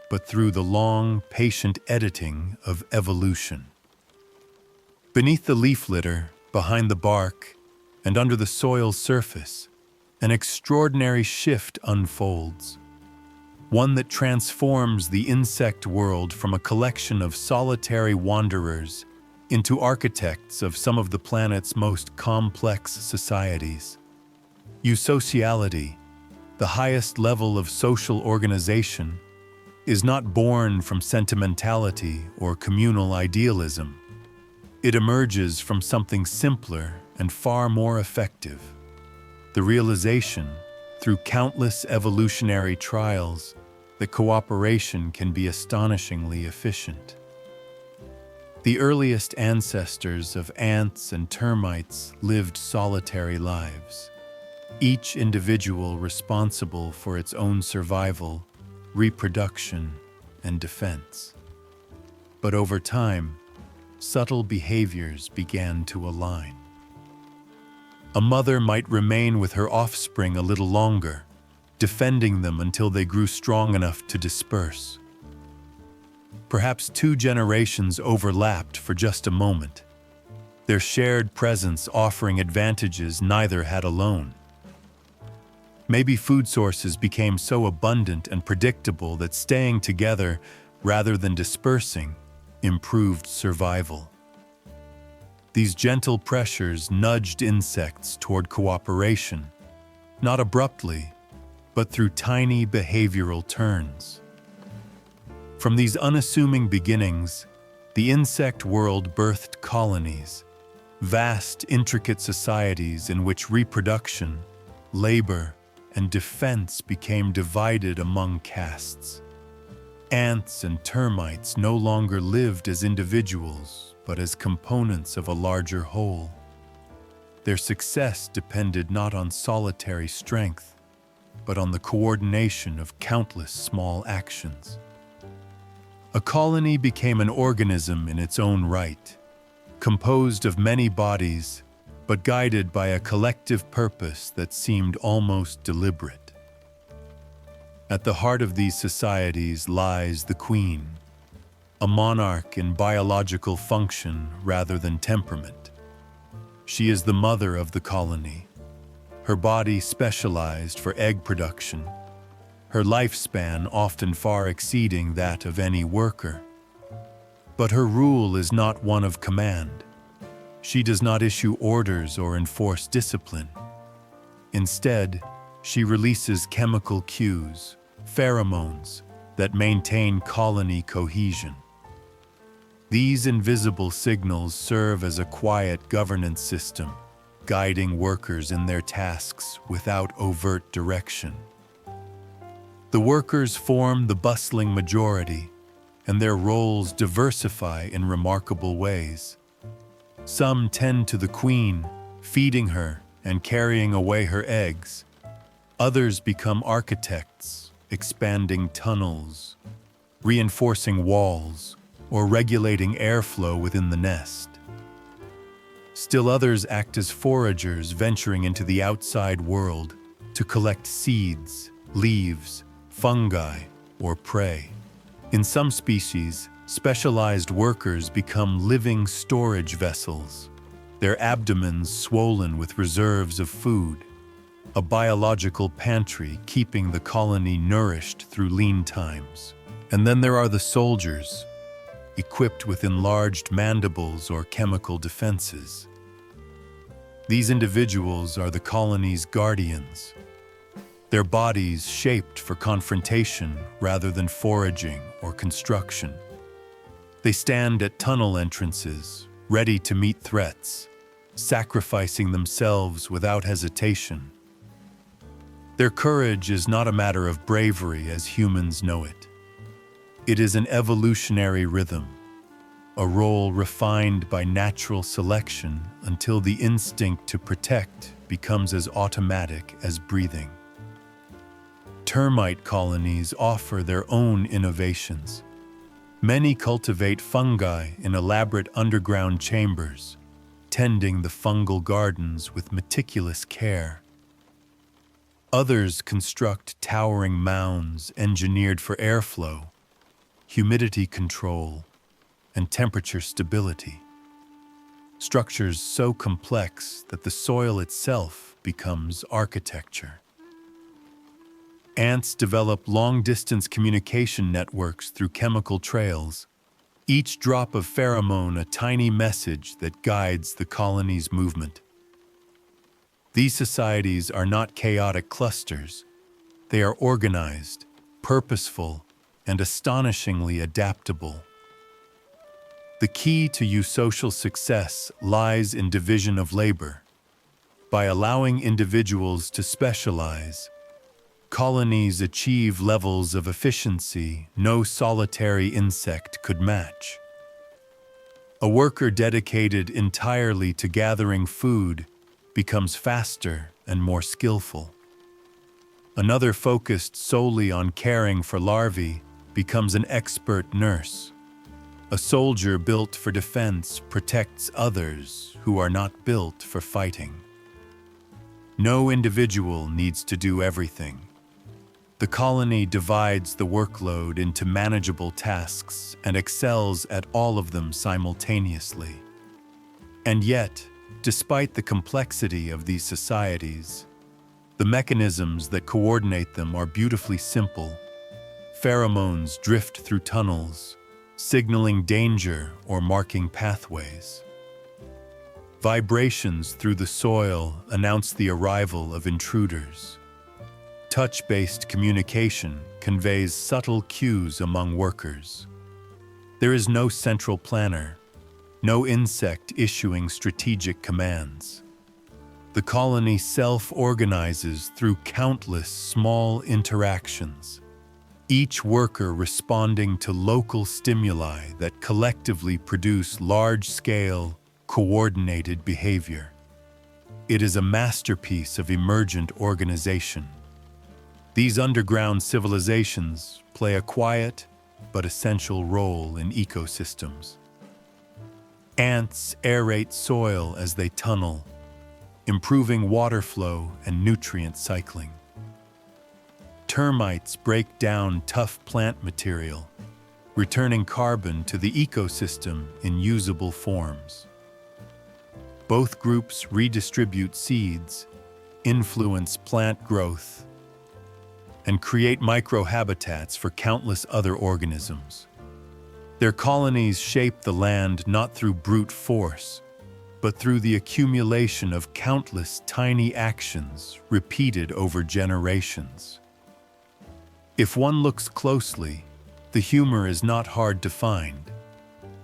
[SPEAKER 1] but through the long, patient editing of evolution. Beneath the leaf litter, behind the bark, and under the soil's surface, an extraordinary shift unfolds. One that transforms the insect world from a collection of solitary wanderers into architects of some of the planet's most complex societies. Eusociality, the highest level of social organization, is not born from sentimentality or communal idealism. It emerges from something simpler and far more effective: the realization, through countless evolutionary trials, that cooperation can be astonishingly efficient. The earliest ancestors of ants and termites lived solitary lives, each individual responsible for its own survival, reproduction, and defense. But over time, subtle behaviors began to align. A mother might remain with her offspring a little longer, defending them until they grew strong enough to disperse. Perhaps 2 generations overlapped for just a moment, their shared presence offering advantages neither had alone. Maybe food sources became so abundant and predictable that staying together rather than dispersing improved survival. These gentle pressures nudged insects toward cooperation, not abruptly, but through tiny behavioral turns. From these unassuming beginnings, the insect world birthed colonies, vast, intricate societies in which reproduction, labor, and defense became divided among castes. Ants and termites no longer lived as individuals, but as components of a larger whole. Their success depended not on solitary strength, but on the coordination of countless small actions. A colony became an organism in its own right, composed of many bodies, but guided by a collective purpose that seemed almost deliberate. At the heart of these societies lies the queen, a monarch in biological function rather than temperament. She is the mother of the colony, her body specialized for egg production, her lifespan often far exceeding that of any worker. But her rule is not one of command. She does not issue orders or enforce discipline. Instead, she releases chemical cues, pheromones, that maintain colony cohesion. These invisible signals serve as a quiet governance system, guiding workers in their tasks without overt direction. The workers form the bustling majority, and their roles diversify in remarkable ways. Some tend to the queen, feeding her and carrying away her eggs. Others become architects, expanding tunnels, reinforcing walls, or regulating airflow within the nest. Still others act as foragers, venturing into the outside world to collect seeds, leaves, fungi, or prey. In some species, specialized workers become living storage vessels, their abdomens swollen with reserves of food, a biological pantry keeping the colony nourished through lean times. And then there are the soldiers, equipped with enlarged mandibles or chemical defenses. These individuals are the colony's guardians, their bodies shaped for confrontation rather than foraging or construction. They stand at tunnel entrances, ready to meet threats, sacrificing themselves without hesitation. Their courage is not a matter of bravery as humans know it. It is an evolutionary rhythm, a role refined by natural selection until the instinct to protect becomes as automatic as breathing. Termite colonies offer their own innovations. Many cultivate fungi in elaborate underground chambers, tending the fungal gardens with meticulous care. Others construct towering mounds engineered for airflow, humidity control, and temperature stability. Structures so complex that the soil itself becomes architecture. Ants develop long-distance communication networks through chemical trails, each drop of pheromone a tiny message that guides the colony's movement. These societies are not chaotic clusters. They are organized, purposeful, and astonishingly adaptable. The key to eusocial success lies in division of labor. By allowing individuals to specialize, colonies achieve levels of efficiency no solitary insect could match. A worker dedicated entirely to gathering food becomes faster and more skillful. Another focused solely on caring for larvae becomes an expert nurse. A soldier built for defense protects others who are not built for fighting. No individual needs to do everything. The colony divides the workload into manageable tasks and excels at all of them simultaneously. And yet, despite the complexity of these societies, the mechanisms that coordinate them are beautifully simple. Pheromones drift through tunnels, signaling danger or marking pathways. Vibrations through the soil announce the arrival of intruders. Touch-based communication conveys subtle cues among workers. There is no central planner, no insect issuing strategic commands. The colony self-organizes through countless small interactions, each worker responding to local stimuli that collectively produce large-scale, coordinated behavior. It is a masterpiece of emergent organization. These underground civilizations play a quiet but essential role in ecosystems. Ants aerate soil as they tunnel, improving water flow and nutrient cycling. Termites break down tough plant material, returning carbon to the ecosystem in usable forms. Both groups redistribute seeds, influence plant growth, and create microhabitats for countless other organisms. Their colonies shape the land not through brute force, but through the accumulation of countless tiny actions repeated over generations. If one looks closely, the humor is not hard to find.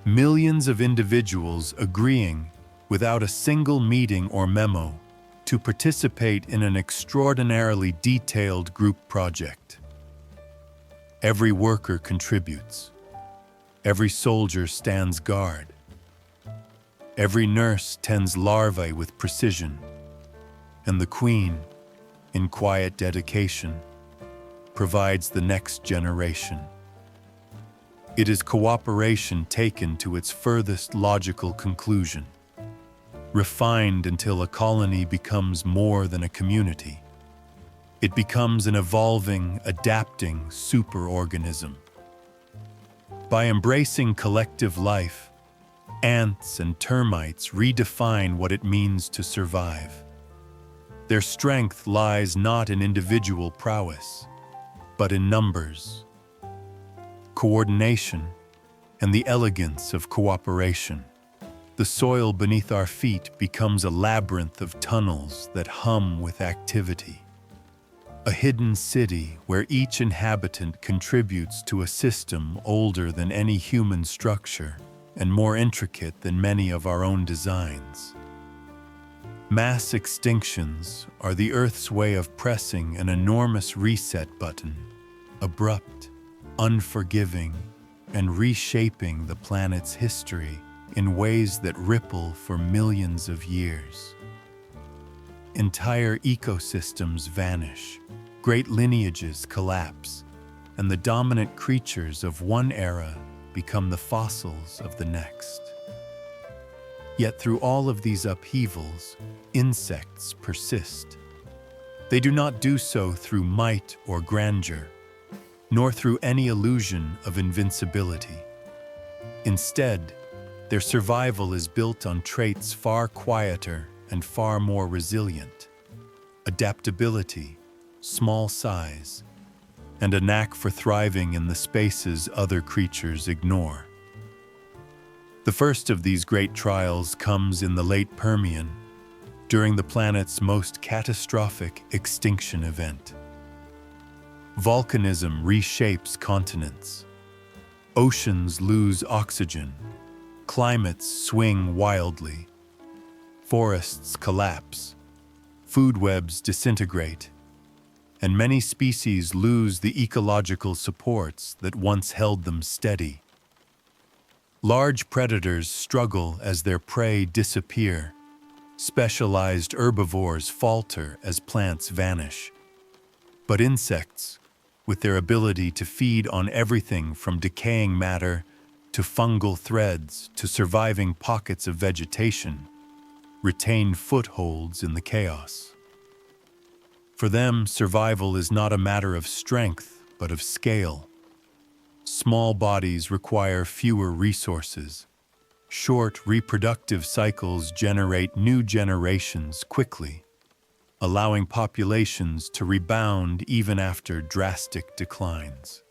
[SPEAKER 1] Millions of individuals agreeing, without a single meeting or memo, to participate in an extraordinarily detailed group project. Every worker contributes. Every soldier stands guard. Every nurse tends larvae with precision. And the queen, in quiet dedication, provides the next generation. It is cooperation taken to its furthest logical conclusion, refined until a colony becomes more than a community. It becomes an evolving, adapting superorganism. By embracing collective life, ants and termites redefine what it means to survive. Their strength lies not in individual prowess, but in numbers, coordination, and the elegance of cooperation. The soil beneath our feet becomes a labyrinth of tunnels that hum with activity. A hidden city where each inhabitant contributes to a system older than any human structure and more intricate than many of our own designs. Mass extinctions are the Earth's way of pressing an enormous reset button, abrupt, unforgiving, and reshaping the planet's history in ways that ripple for millions of years. Entire ecosystems vanish, great lineages collapse, and the dominant creatures of one era become the fossils of the next. Yet through all of these upheavals, insects persist. They do not do so through might or grandeur, nor through any illusion of invincibility. Instead, their survival is built on traits far quieter and far more resilient: adaptability, small size, and a knack for thriving in the spaces other creatures ignore. The first of these great trials comes in the late Permian, during the planet's most catastrophic extinction event. Volcanism reshapes continents. Oceans lose oxygen. Climates swing wildly. Forests collapse. Food webs disintegrate. And many species lose the ecological supports that once held them steady. Large predators struggle as their prey disappear. Specialized herbivores falter as plants vanish. But insects, with their ability to feed on everything from decaying matter to fungal threads to surviving pockets of vegetation, retain footholds in the chaos. For them, survival is not a matter of strength, but of scale. Small bodies require fewer resources. Short reproductive cycles generate new generations quickly, allowing populations to rebound even after drastic declines.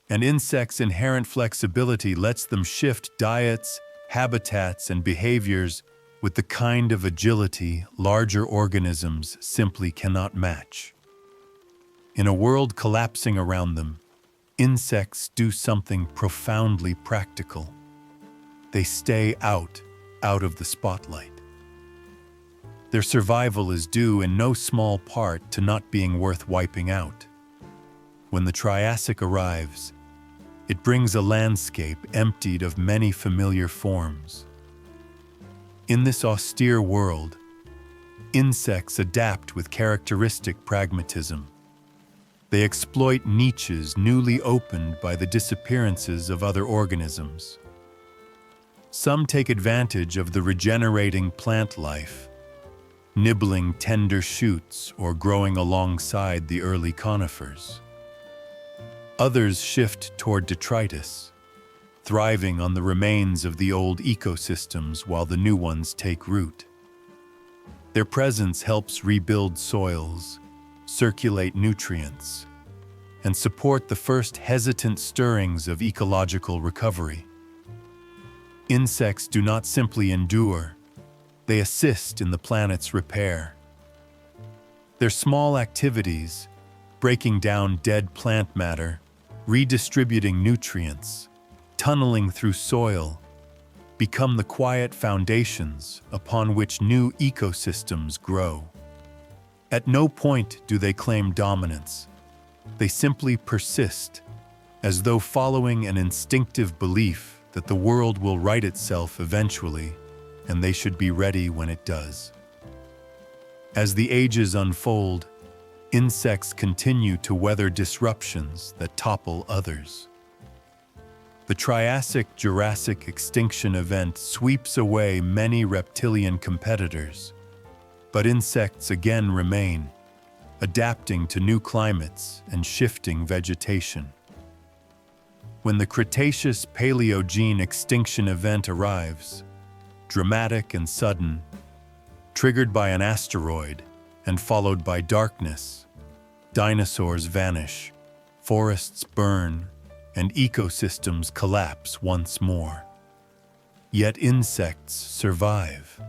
[SPEAKER 1] And insects' inherent flexibility lets them shift diets, habitats, and behaviors with the kind of agility larger organisms simply cannot match. In a world collapsing around them, insects do something profoundly practical. They stay out of the spotlight. Their survival is due in no small part to not being worth wiping out. When the Triassic arrives, it brings a landscape emptied of many familiar forms. In this austere world, insects adapt with characteristic pragmatism. They exploit niches newly opened by the disappearances of other organisms. Some take advantage of the regenerating plant life, nibbling tender shoots or growing alongside the early conifers. Others shift toward detritus, thriving on the remains of the old ecosystems while the new ones take root. Their presence helps rebuild soils, circulate nutrients, and support the first hesitant stirrings of ecological recovery. Insects do not simply endure, they assist in the planet's repair. Their small activities, breaking down dead plant matter, redistributing nutrients, tunneling through soil, become the quiet foundations upon which new ecosystems grow. At no point do they claim dominance. They simply persist, as though following an instinctive belief that the world will right itself eventually, and they should be ready when it does. As the ages unfold, insects continue to weather disruptions that topple others. The Triassic-Jurassic extinction event sweeps away many reptilian competitors, but insects again remain, adapting to new climates and shifting vegetation. When the Cretaceous-Paleogene extinction event arrives, dramatic and sudden, triggered by an asteroid and followed by darkness, dinosaurs vanish, forests burn, and ecosystems collapse once more. Yet insects survive.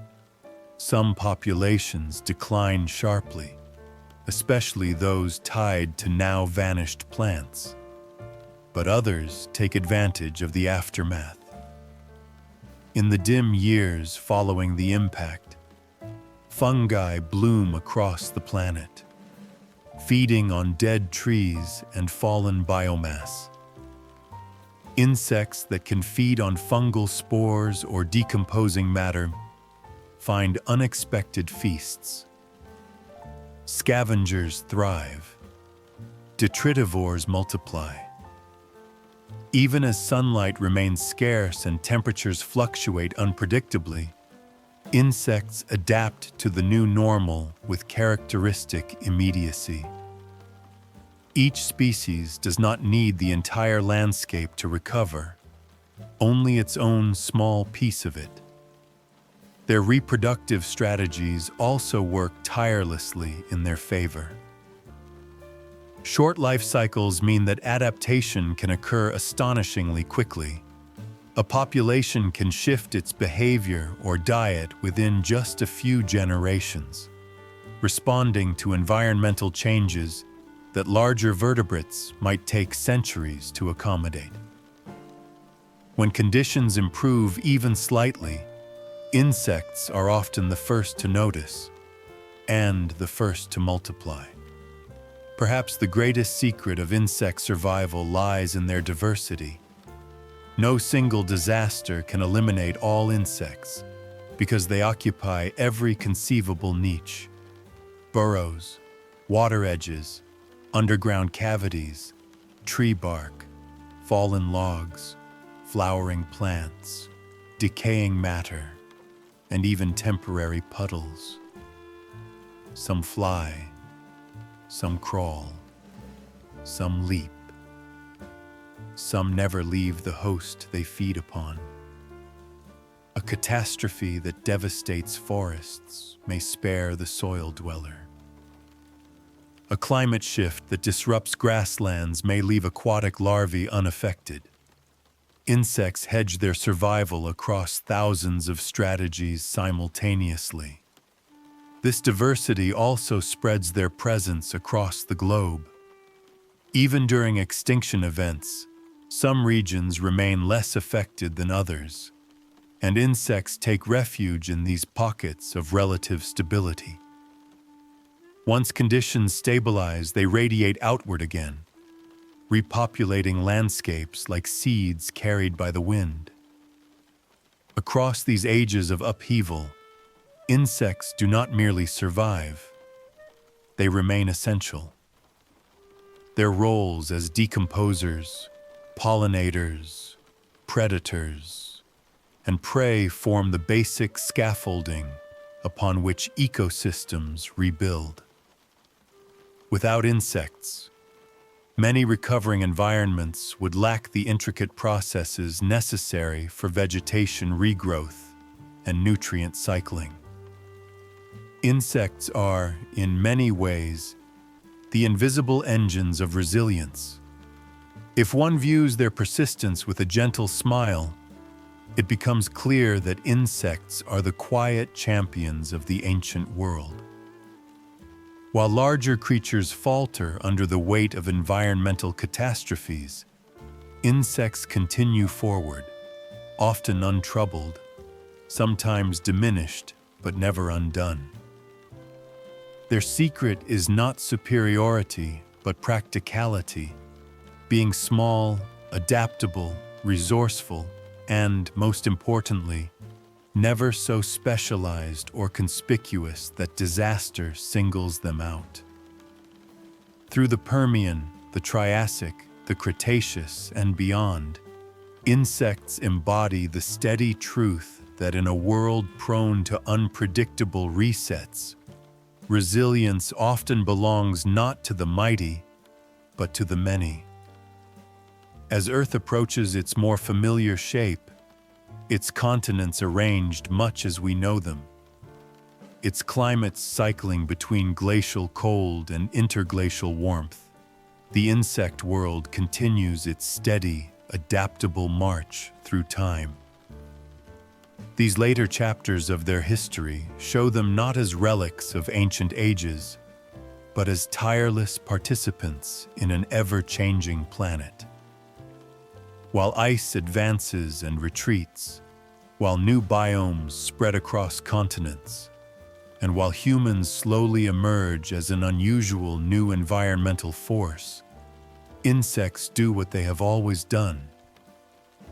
[SPEAKER 1] Some populations decline sharply, especially those tied to now vanished plants. But others take advantage of the aftermath. In the dim years following the impact, fungi bloom across the planet, feeding on dead trees and fallen biomass. Insects that can feed on fungal spores or decomposing matter find unexpected feasts. Scavengers thrive. Detritivores multiply. Even as sunlight remains scarce and temperatures fluctuate unpredictably, insects adapt to the new normal with characteristic immediacy. Each species does not need the entire landscape to recover, only its own small piece of it. Their reproductive strategies also work tirelessly in their favor. Short life cycles mean that adaptation can occur astonishingly quickly. A population can shift its behavior or diet within just a few generations, responding to environmental changes that larger vertebrates might take centuries to accommodate. When conditions improve even slightly, insects are often the first to notice and the first to multiply. Perhaps the greatest secret of insect survival lies in their diversity. No single disaster can eliminate all insects because they occupy every conceivable niche: burrows, water edges, underground cavities, tree bark, fallen logs, flowering plants, decaying matter, and even temporary puddles. Some fly, some crawl, some leap. Some never leave the host they feed upon. A catastrophe that devastates forests may spare the soil dweller. A climate shift that disrupts grasslands may leave aquatic larvae unaffected. Insects hedge their survival across thousands of strategies simultaneously. This diversity also spreads their presence across the globe. Even during extinction events, some regions remain less affected than others, and insects take refuge in these pockets of relative stability. Once conditions stabilize, they radiate outward again, repopulating landscapes like seeds carried by the wind. Across these ages of upheaval, insects do not merely survive, they remain essential. Their roles as decomposers, pollinators, predators, and prey form the basic scaffolding upon which ecosystems rebuild. Without insects, many recovering environments would lack the intricate processes necessary for vegetation regrowth and nutrient cycling. Insects are, in many ways, the invisible engines of resilience. If one views their persistence with a gentle smile, it becomes clear that insects are the quiet champions of the ancient world. While larger creatures falter under the weight of environmental catastrophes, insects continue forward, often untroubled, sometimes diminished, but never undone. Their secret is not superiority, but practicality, being small, adaptable, resourceful, and, most importantly, never so specialized or conspicuous that disaster singles them out. Through the Permian, the Triassic, the Cretaceous, and beyond, insects embody the steady truth that in a world prone to unpredictable resets, resilience often belongs not to the mighty, but to the many. As Earth approaches its more familiar shape, its continents arranged much as we know them, its climates cycling between glacial cold and interglacial warmth, the insect world continues its steady, adaptable march through time. These later chapters of their history show them not as relics of ancient ages, but as tireless participants in an ever-changing planet. While ice advances and retreats, while new biomes spread across continents, and while humans slowly emerge as an unusual new environmental force, insects do what they have always done: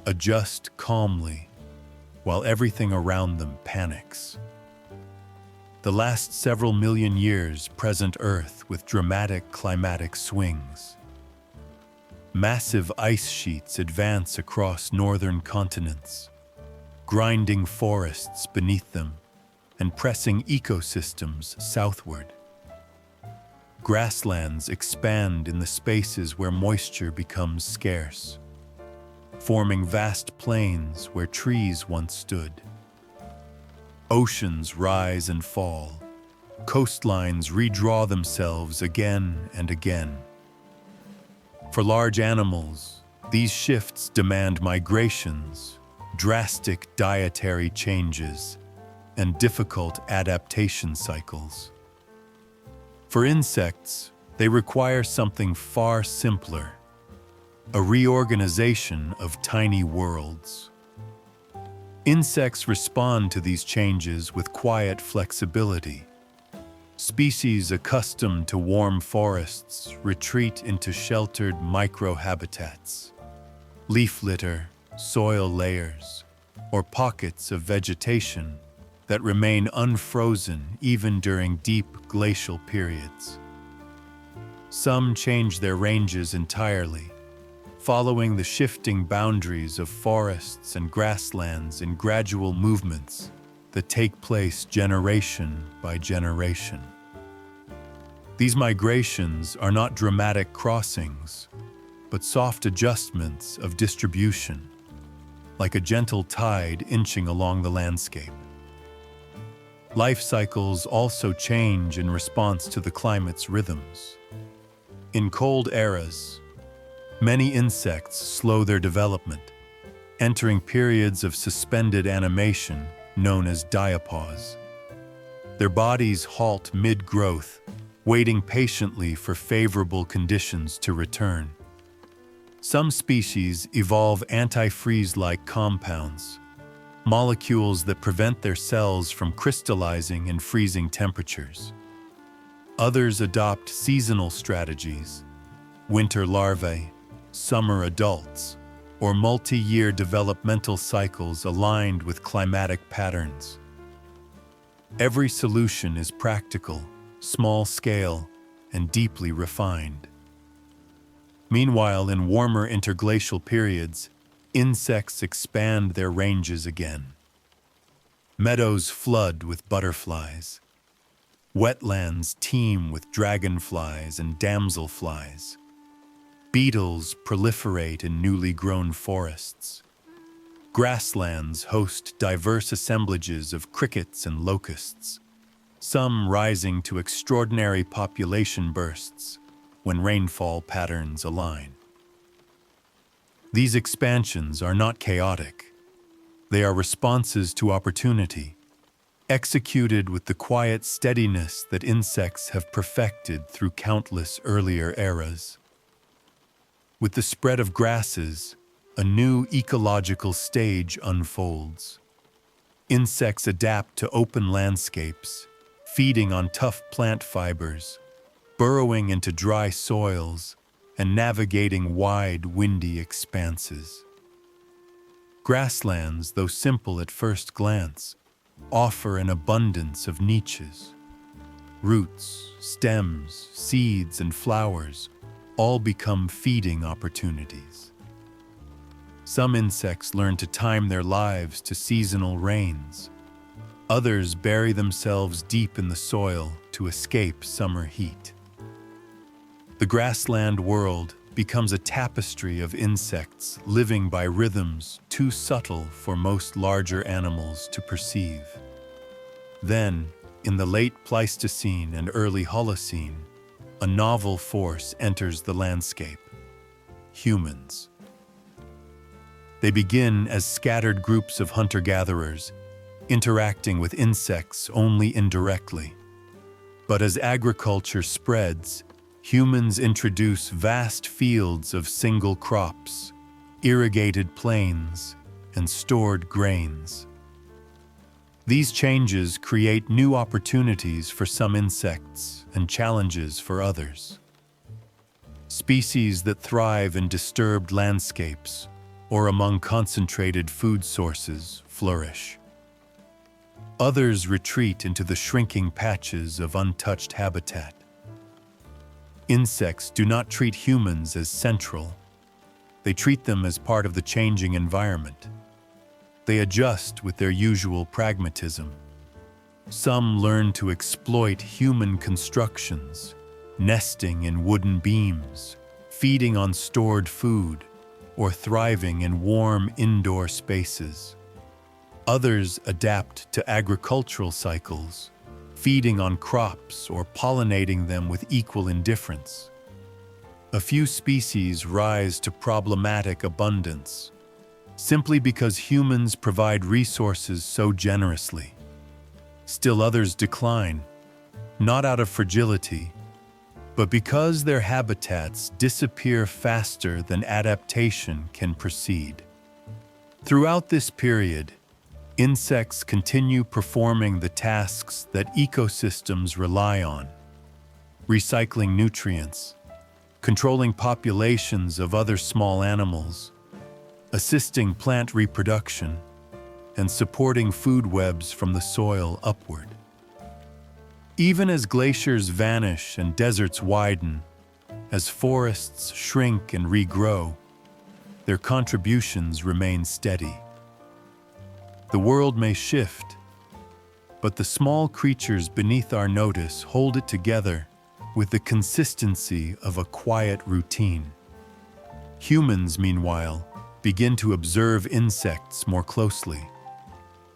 [SPEAKER 1] adjust calmly while everything around them panics. The last several million years present Earth with dramatic climatic swings. Massive ice sheets advance across northern continents, grinding forests beneath them and pressing ecosystems southward. Grasslands expand in the spaces where moisture becomes scarce, forming vast plains where trees once stood. Oceans rise and fall, coastlines redraw themselves again and again. For large animals, these shifts demand migrations, drastic dietary changes, and difficult adaptation cycles. For insects, They require something far simpler: a reorganization of tiny worlds. Insects respond to these changes with quiet flexibility. Species accustomed to warm forests retreat into sheltered microhabitats. Leaf litter, soil layers, or pockets of vegetation that remain unfrozen even during deep glacial periods. Some change their ranges entirely, following the shifting boundaries of forests and grasslands in gradual movements that take place generation by generation. These migrations are not dramatic crossings, but soft adjustments of distribution, like a gentle tide inching along the landscape. Life cycles also change in response to the climate's rhythms. In cold eras, many insects slow their development, entering periods of suspended animation known as diapause. Their bodies halt mid-growth, waiting patiently for favorable conditions to return. Some species evolve antifreeze-like compounds, molecules that prevent their cells from crystallizing in freezing temperatures. Others adopt seasonal strategies: winter larvae, summer adults, or multi-year developmental cycles aligned with climatic patterns. Every solution is practical, small-scale, and deeply refined. Meanwhile, in warmer interglacial periods, insects expand their ranges again. Meadows flood with butterflies. Wetlands teem with dragonflies and damselflies. Beetles proliferate in newly grown forests. Grasslands host diverse assemblages of crickets and locusts, some rising to extraordinary population bursts when rainfall patterns align. These expansions are not chaotic. They are responses to opportunity, executed with the quiet steadiness that insects have perfected through countless earlier eras. With the spread of grasses, a new ecological stage unfolds. Insects adapt to open landscapes, feeding on tough plant fibers, burrowing into dry soils, and navigating wide, windy expanses. Grasslands, though simple at first glance, offer an abundance of niches. Roots, stems, seeds, and flowers all become feeding opportunities. Some insects learn to time their lives to seasonal rains. Others bury themselves deep in the soil to escape summer heat. The grassland world becomes a tapestry of insects living by rhythms too subtle for most larger animals to perceive. Then, in the late Pleistocene and early Holocene, a novel force enters the landscape: humans. They begin as scattered groups of hunter-gatherers, interacting with insects only indirectly. But as agriculture spreads, humans introduce vast fields of single crops, irrigated plains, and stored grains. These changes create new opportunities for some insects and challenges for others. Species that thrive in disturbed landscapes or among concentrated food sources flourish. Others retreat into the shrinking patches of untouched habitat. Insects do not treat humans as central. They treat them as part of the changing environment. They adjust with their usual pragmatism. Some learn to exploit human constructions, nesting in wooden beams, feeding on stored food, or thriving in warm indoor spaces. Others adapt to agricultural cycles, feeding on crops or pollinating them with equal indifference. A few species rise to problematic abundance, simply because humans provide resources so generously. Still others decline, not out of fragility, but because their habitats disappear faster than adaptation can proceed. Throughout this period, insects continue performing the tasks that ecosystems rely on: recycling nutrients, controlling populations of other small animals, assisting plant reproduction, and supporting food webs from the soil upward. Even as glaciers vanish and deserts widen, as forests shrink and regrow, their contributions remain steady. The world may shift, but the small creatures beneath our notice hold it together with the consistency of a quiet routine. Humans, meanwhile, begin to observe insects more closely.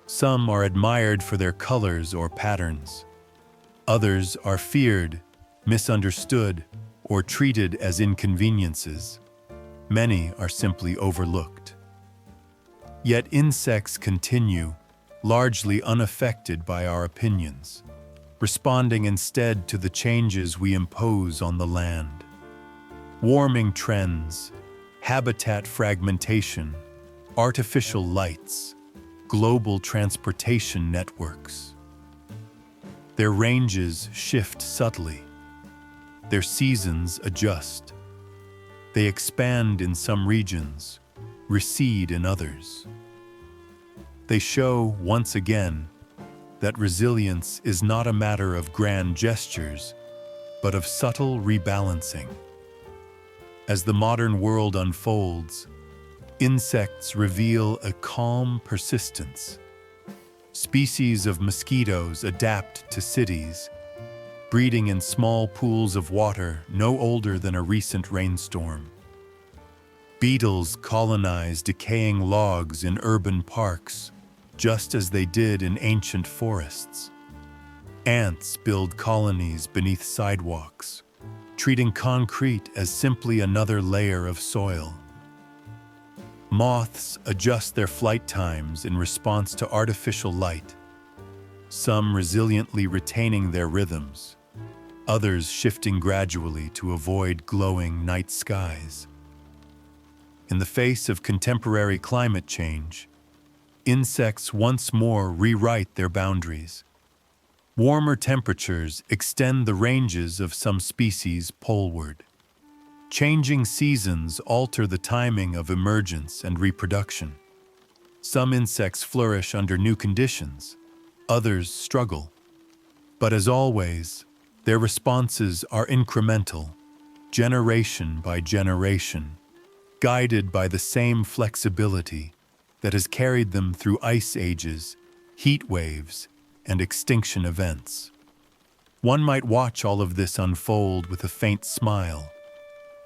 [SPEAKER 1] Some are admired for their colors or patterns. Others are feared, misunderstood, or treated as inconveniences. Many are simply overlooked. Yet insects continue, largely unaffected by our opinions, responding instead to the changes we impose on the land. Warming trends, habitat fragmentation, artificial lights, global transportation networks. Their ranges shift subtly. Their seasons adjust. They expand in some regions, recede in others. They show, once again, that resilience is not a matter of grand gestures, but of subtle rebalancing. As the modern world unfolds, insects reveal a calm persistence. Species of mosquitoes adapt to cities, breeding in small pools of water no older than a recent rainstorm. Beetles colonize decaying logs in urban parks, just as they did in ancient forests. Ants build colonies beneath sidewalks, treating concrete as simply another layer of soil. Moths adjust their flight times in response to artificial light, some resiliently retaining their rhythms, others shifting gradually to avoid glowing night skies. In the face of contemporary climate change, insects once more rewrite their boundaries. Warmer temperatures extend the ranges of some species poleward. Changing seasons alter the timing of emergence and reproduction. Some insects flourish under new conditions, others struggle. But as always, their responses are incremental, generation by generation, guided by the same flexibility that has carried them through ice ages, heat waves, and extinction events. One might watch all of this unfold with a faint smile,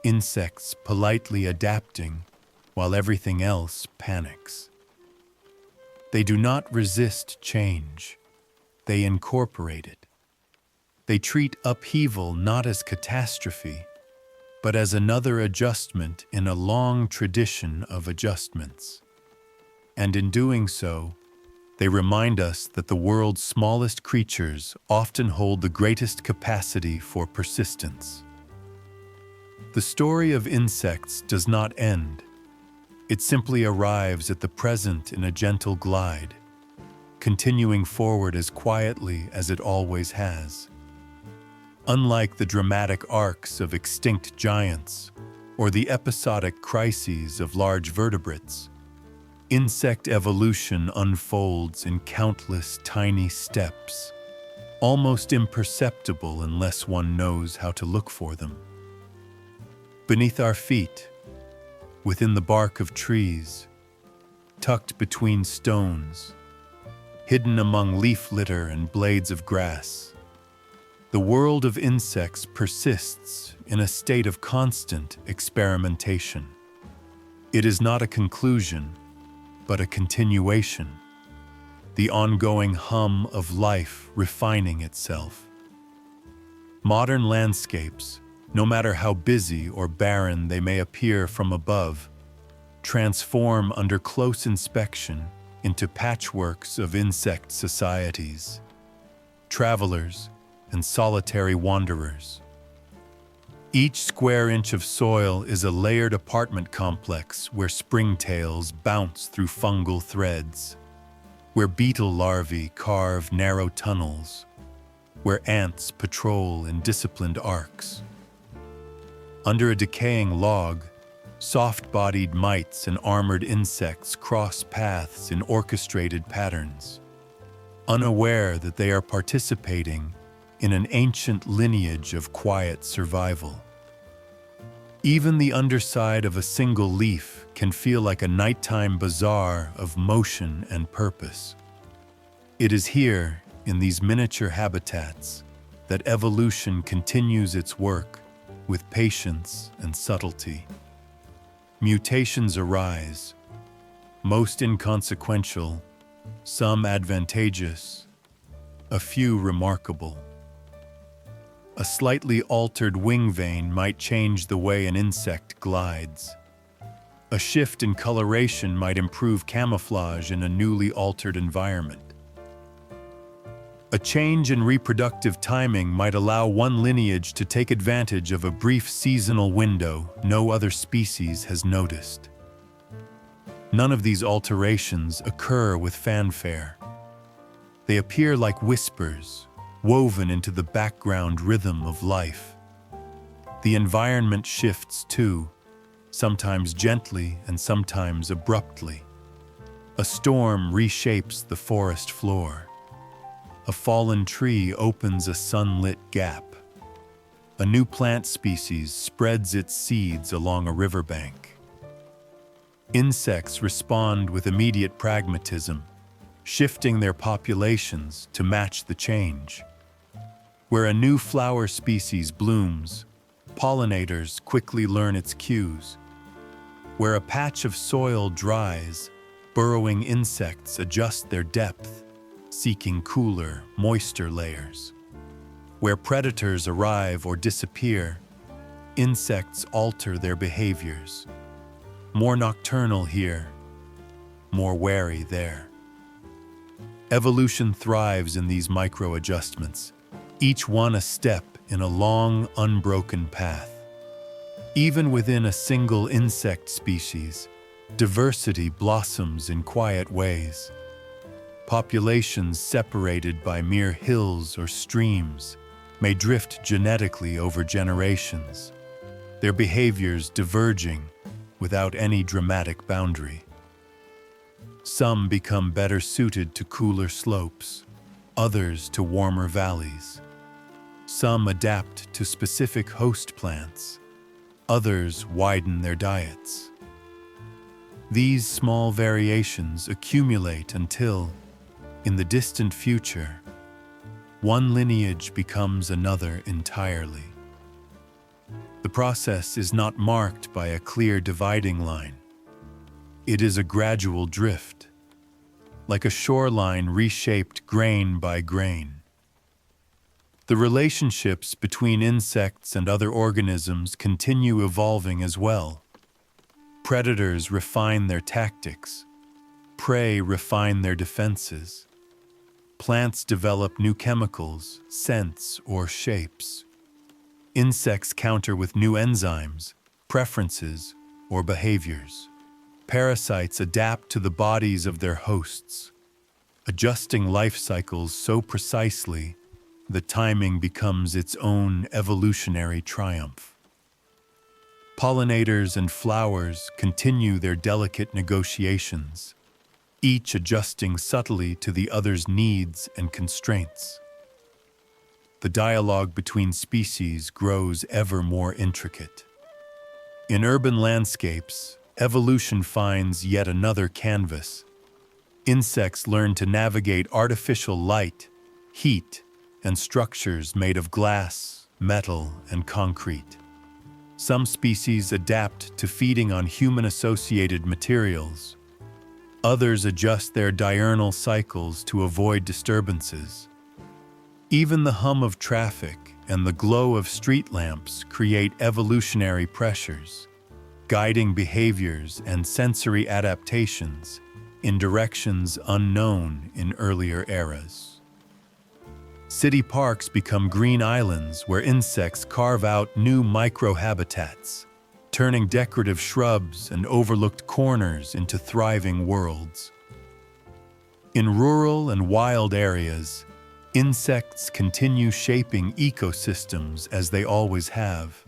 [SPEAKER 1] insects politely adapting while everything else panics. They do not resist change, they incorporate it. They treat upheaval not as catastrophe, but as another adjustment in a long tradition of adjustments. And in doing so, they remind us that the world's smallest creatures often hold the greatest capacity for persistence. The story of insects does not end. It simply arrives at the present in a gentle glide, continuing forward as quietly as it always has. Unlike the dramatic arcs of extinct giants or the episodic crises of large vertebrates, insect evolution unfolds in countless tiny steps, almost imperceptible unless one knows how to look for them. Beneath our feet, within the bark of trees, tucked between stones, hidden among leaf litter and blades of grass, the world of insects persists in a state of constant experimentation. It is not a conclusion, but a continuation, the ongoing hum of life refining itself. Modern landscapes, no matter how busy or barren they may appear from above, transform under close inspection into patchworks of insect societies, travelers and solitary wanderers, Each square inch of soil is a layered apartment complex where springtails bounce through fungal threads, where beetle larvae carve narrow tunnels, where ants patrol in disciplined arcs. Under a decaying log, soft-bodied mites and armored insects cross paths in orchestrated patterns, unaware that they are participating in an ancient lineage of quiet survival. Even the underside of a single leaf can feel like a nighttime bazaar of motion and purpose. It is here, in these miniature habitats, that evolution continues its work with patience and subtlety. Mutations arise, most inconsequential, some advantageous, a few remarkable. A slightly altered wing vein might change the way an insect glides. A shift in coloration might improve camouflage in a newly altered environment. A change in reproductive timing might allow one lineage to take advantage of a brief seasonal window no other species has noticed. None of these alterations occur with fanfare. They appear like whispers, woven into the background rhythm of life. The environment shifts too, sometimes gently and sometimes abruptly. A storm reshapes the forest floor. A fallen tree opens a sunlit gap. A new plant species spreads its seeds along a riverbank. Insects respond with immediate pragmatism, shifting their populations to match the change. Where a new flower species blooms, pollinators quickly learn its cues. Where a patch of soil dries, burrowing insects adjust their depth, seeking cooler, moister layers. Where predators arrive or disappear, insects alter their behaviors. More nocturnal here, more wary there. Evolution thrives in these micro-adjustments, each one a step in a long, unbroken path. Even within a single insect species, diversity blossoms in quiet ways. Populations separated by mere hills or streams may drift genetically over generations, their behaviors diverging without any dramatic boundary. Some become better suited to cooler slopes, others to warmer valleys. Some adapt to specific host plants, others widen their diets. These small variations accumulate until, in the distant future, one lineage becomes another entirely. The process is not marked by a clear dividing line. It is a gradual drift, like a shoreline reshaped grain by grain. The relationships between insects and other organisms continue evolving as well. Predators refine their tactics. Prey refine their defenses. Plants develop new chemicals, scents, or shapes. Insects counter with new enzymes, preferences, or behaviors. Parasites adapt to the bodies of their hosts, adjusting life cycles so precisely that timing becomes its own evolutionary triumph. Pollinators and flowers continue their delicate negotiations, each adjusting subtly to the other's needs and constraints. The dialogue between species grows ever more intricate. In urban landscapes, evolution finds yet another canvas. Insects learn to navigate artificial light, heat, and structures made of glass, metal, and concrete. Some species adapt to feeding on human-associated materials. Others adjust their diurnal cycles to avoid disturbances. Even the hum of traffic and the glow of street lamps create evolutionary pressures, guiding behaviors and sensory adaptations in directions unknown in earlier eras. City parks become green islands where insects carve out new microhabitats, turning decorative shrubs and overlooked corners into thriving worlds. In rural and wild areas, insects continue shaping ecosystems as they always have.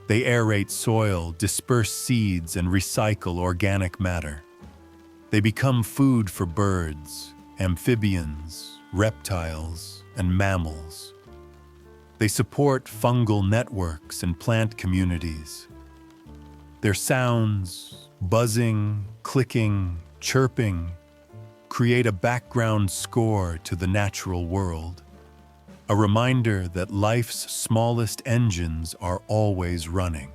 [SPEAKER 1] They aerate soil, disperse seeds, and recycle organic matter. They become food for birds, amphibians, reptiles, and mammals. They support fungal networks and plant communities. Their sounds, buzzing, clicking, chirping, create a background score to the natural world, a reminder that life's smallest engines are always running.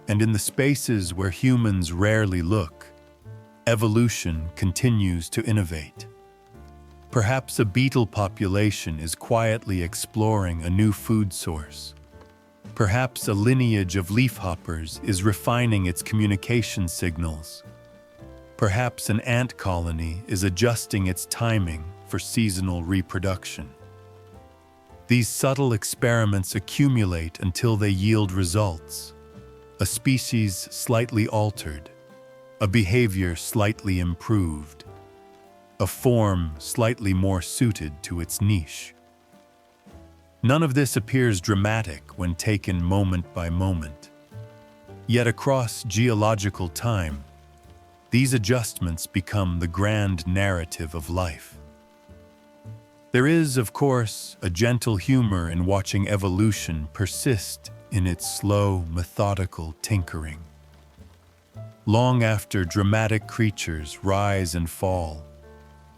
[SPEAKER 1] And in the spaces where humans rarely look, evolution continues to innovate. Perhaps a beetle population is quietly exploring a new food source. Perhaps a lineage of leafhoppers is refining its communication signals. Perhaps an ant colony is adjusting its timing for seasonal reproduction. These subtle experiments accumulate until they yield results. A species slightly altered, a behavior slightly improved, a form slightly more suited to its niche. None of this appears dramatic when taken moment by moment. Yet across geological time, these adjustments become the grand narrative of life. There is, of course, a gentle humor in watching evolution persist in its slow, methodical tinkering. Long after dramatic creatures rise and fall,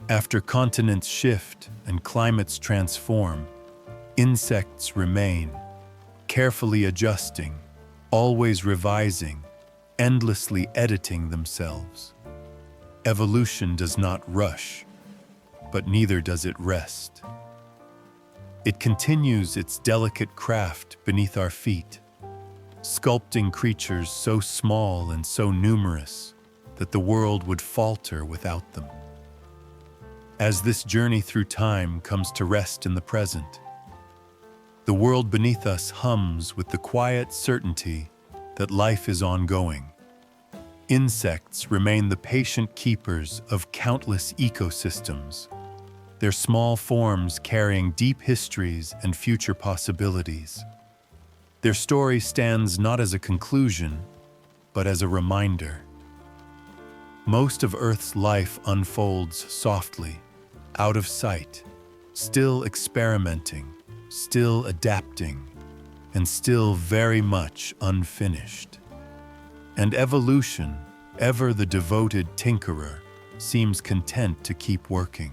[SPEAKER 1] after continents shift and climates transform, insects remain, carefully adjusting, always revising, endlessly editing themselves. Evolution does not rush, but neither does it rest. It continues its delicate craft beneath our feet, sculpting creatures so small and so numerous that the world would falter without them. As this journey through time comes to rest in the present, the world beneath us hums with the quiet certainty that life is ongoing. Insects remain the patient keepers of countless ecosystems, their small forms carrying deep histories and future possibilities. Their story stands not as a conclusion, but as a reminder. Most of Earth's life unfolds softly, out of sight, still experimenting, still adapting, and still very much unfinished. And evolution, ever the devoted tinkerer, seems content to keep working.